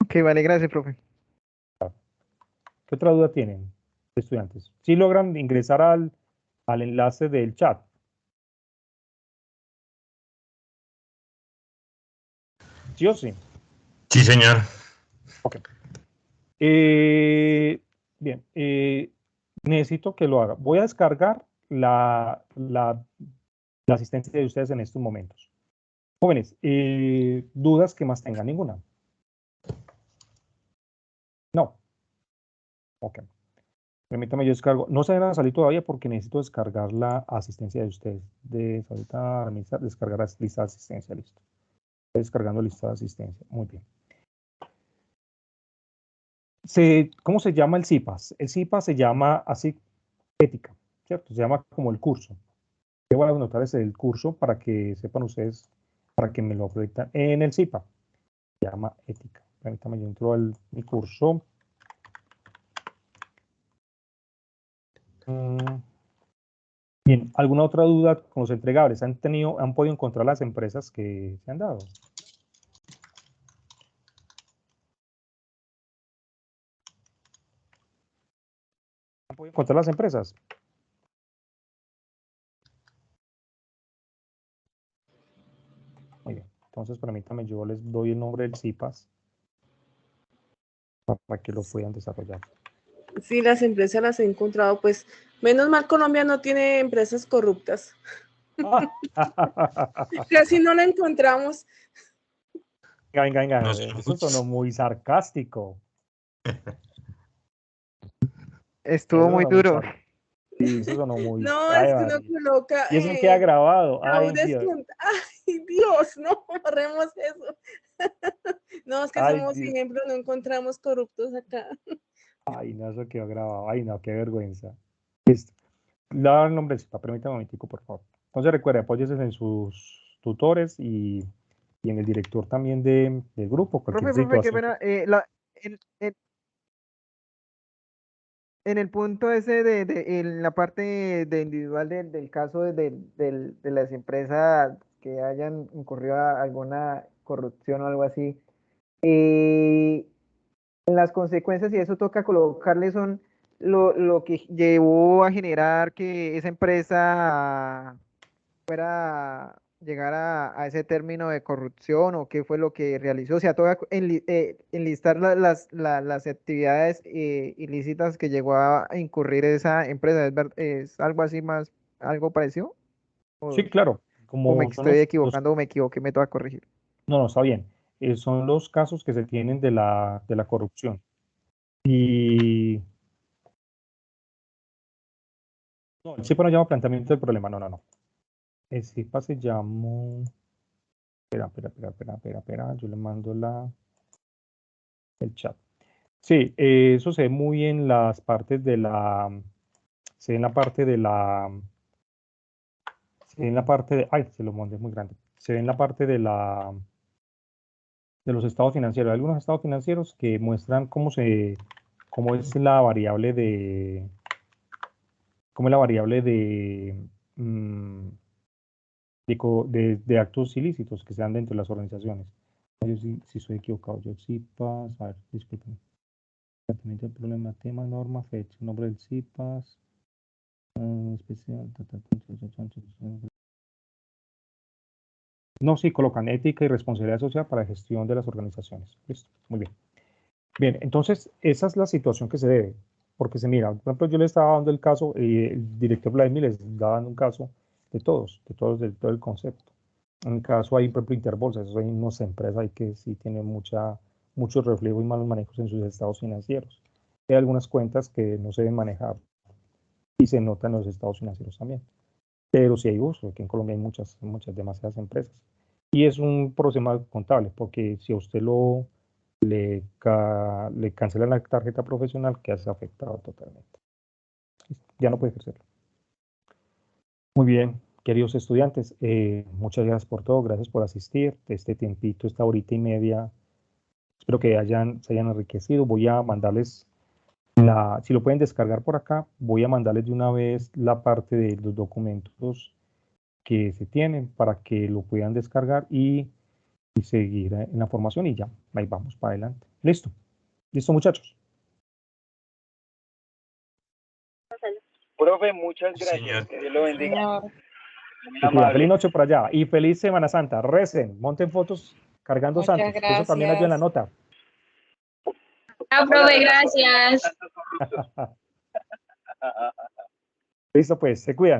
Ok, vale, gracias, profe. ¿Qué otra duda tienen, estudiantes? ¿Sí logran ingresar al enlace del chat? ¿Sí o sí? Sí, señor. Ok. Bien, necesito que lo haga. Voy a descargar la asistencia de ustedes en estos momentos. Jóvenes, ¿dudas que más tengan? ¿Ninguna? No. Ok. Permítame, yo descargo. No se van a salir todavía porque necesito descargar la asistencia de ustedes. Ahorita descargar la lista de asistencia, listo. Estoy descargando lista de asistencia. Muy bien. ¿Cómo se llama el CIPAS? El CIPAS se llama así, ética, ¿cierto? Se llama como el curso. Yo voy a anotar ese el curso para que sepan ustedes, para que me lo proyectan en el CIPA. Se llama ética. Permítame, yo entro al mi curso. Bien, ¿alguna otra duda con los entregables? ¿Han podido encontrar las empresas que se han dado? ¿Han podido encontrar las empresas? Muy bien, entonces permítame, yo les doy el nombre del CIPAS para que lo puedan desarrollar. Sí, las empresas las he encontrado, pues menos mal Colombia no tiene empresas corruptas. Casi no la encontramos. Venga, eso sonó muy sarcástico. Estuvo Eso muy sonó duro. Sí, eso sonó muy... No, Ay, es que uno María. coloca. Y eso queda grabado. Ay, Dios. Ay, Dios, no borremos eso. No, es que Ay, somos Dios. ejemplo, no encontramos corruptos acá. Ay, no, eso quedó grabado. Ay, no, qué vergüenza. Listo. Le voy a dar el nombre, permítame un momentico, por favor. Entonces recuerde, apóyese en sus tutores y en el director también del grupo. Cualquier Profe, qué situación. pena. En el punto ese en la parte de individual del caso de las empresas que hayan incurrido a alguna corrupción o algo así, las consecuencias y eso toca colocarle son lo que llevó a generar que esa empresa fuera llegar a ese término de corrupción o qué fue lo que realizó. O sea, toca enlistar las actividades ilícitas que llegó a incurrir esa empresa. ¿Es algo así más, algo parecido? Sí, claro. ¿O me Como son estoy equivocando o me equivoqué, me toca corregir? No, está bien. Son los casos que se tienen de la corrupción. Y no, el CIPA no llama planteamiento del problema. No. El CIPA se llama... Espera. Yo le mando el chat. Sí, eso se ve muy en las partes de la... Se ve en la parte de la... Se ve en la parte de... Ay, se lo mandé muy grande. Se ve en la parte de la... De los estados financieros. Hay algunos estados financieros que muestran cómo es la variable de... Cómo es la variable de actos ilícitos que se dan dentro de las organizaciones. Yo sí estoy equivocado. Yo CIPAS, a ver, disculpen. Planteamiento del problema, tema, norma, fecha, nombre del CIPAS, especial, no, sí, colocan ética y responsabilidad social para gestión de las organizaciones. Listo, muy bien. Bien, entonces, esa es la situación que se debe, porque se mira, por ejemplo, yo le estaba dando el caso, el director Vladimir les estaba dando un caso de todo el concepto. En el caso hay, por ejemplo, Interbolsa, eso hay unas empresas ahí que sí tienen mucho reflejo y malos manejos en sus estados financieros. Hay algunas cuentas que no se deben manejar y se notan en los estados financieros también. Pero sí hay uso, aquí en Colombia hay muchas, demasiadas empresas. Y es un problema contable, porque si a usted le cancelan la tarjeta profesional, queda afectado totalmente. Ya no puede ejercerlo. Muy bien, queridos estudiantes, muchas gracias por todo, gracias por asistir. Este tiempito, esta horita y media, espero que se hayan enriquecido. Voy a mandarles si lo pueden descargar por acá, voy a mandarles de una vez la parte de los documentos que se tienen para que lo puedan descargar y seguir en la formación y ya, ahí vamos para adelante. Listo, muchachos. Profe, muchas gracias. Señor. Que Dios lo bendiga. Señor. Muy Se cuidan. amable. Feliz noche por allá y feliz Semana Santa. Recen, monten fotos cargando Muchas santos, que eso también ayuda en la gracias. nota. Ah, profe, gracias. Listo, pues, se cuidan.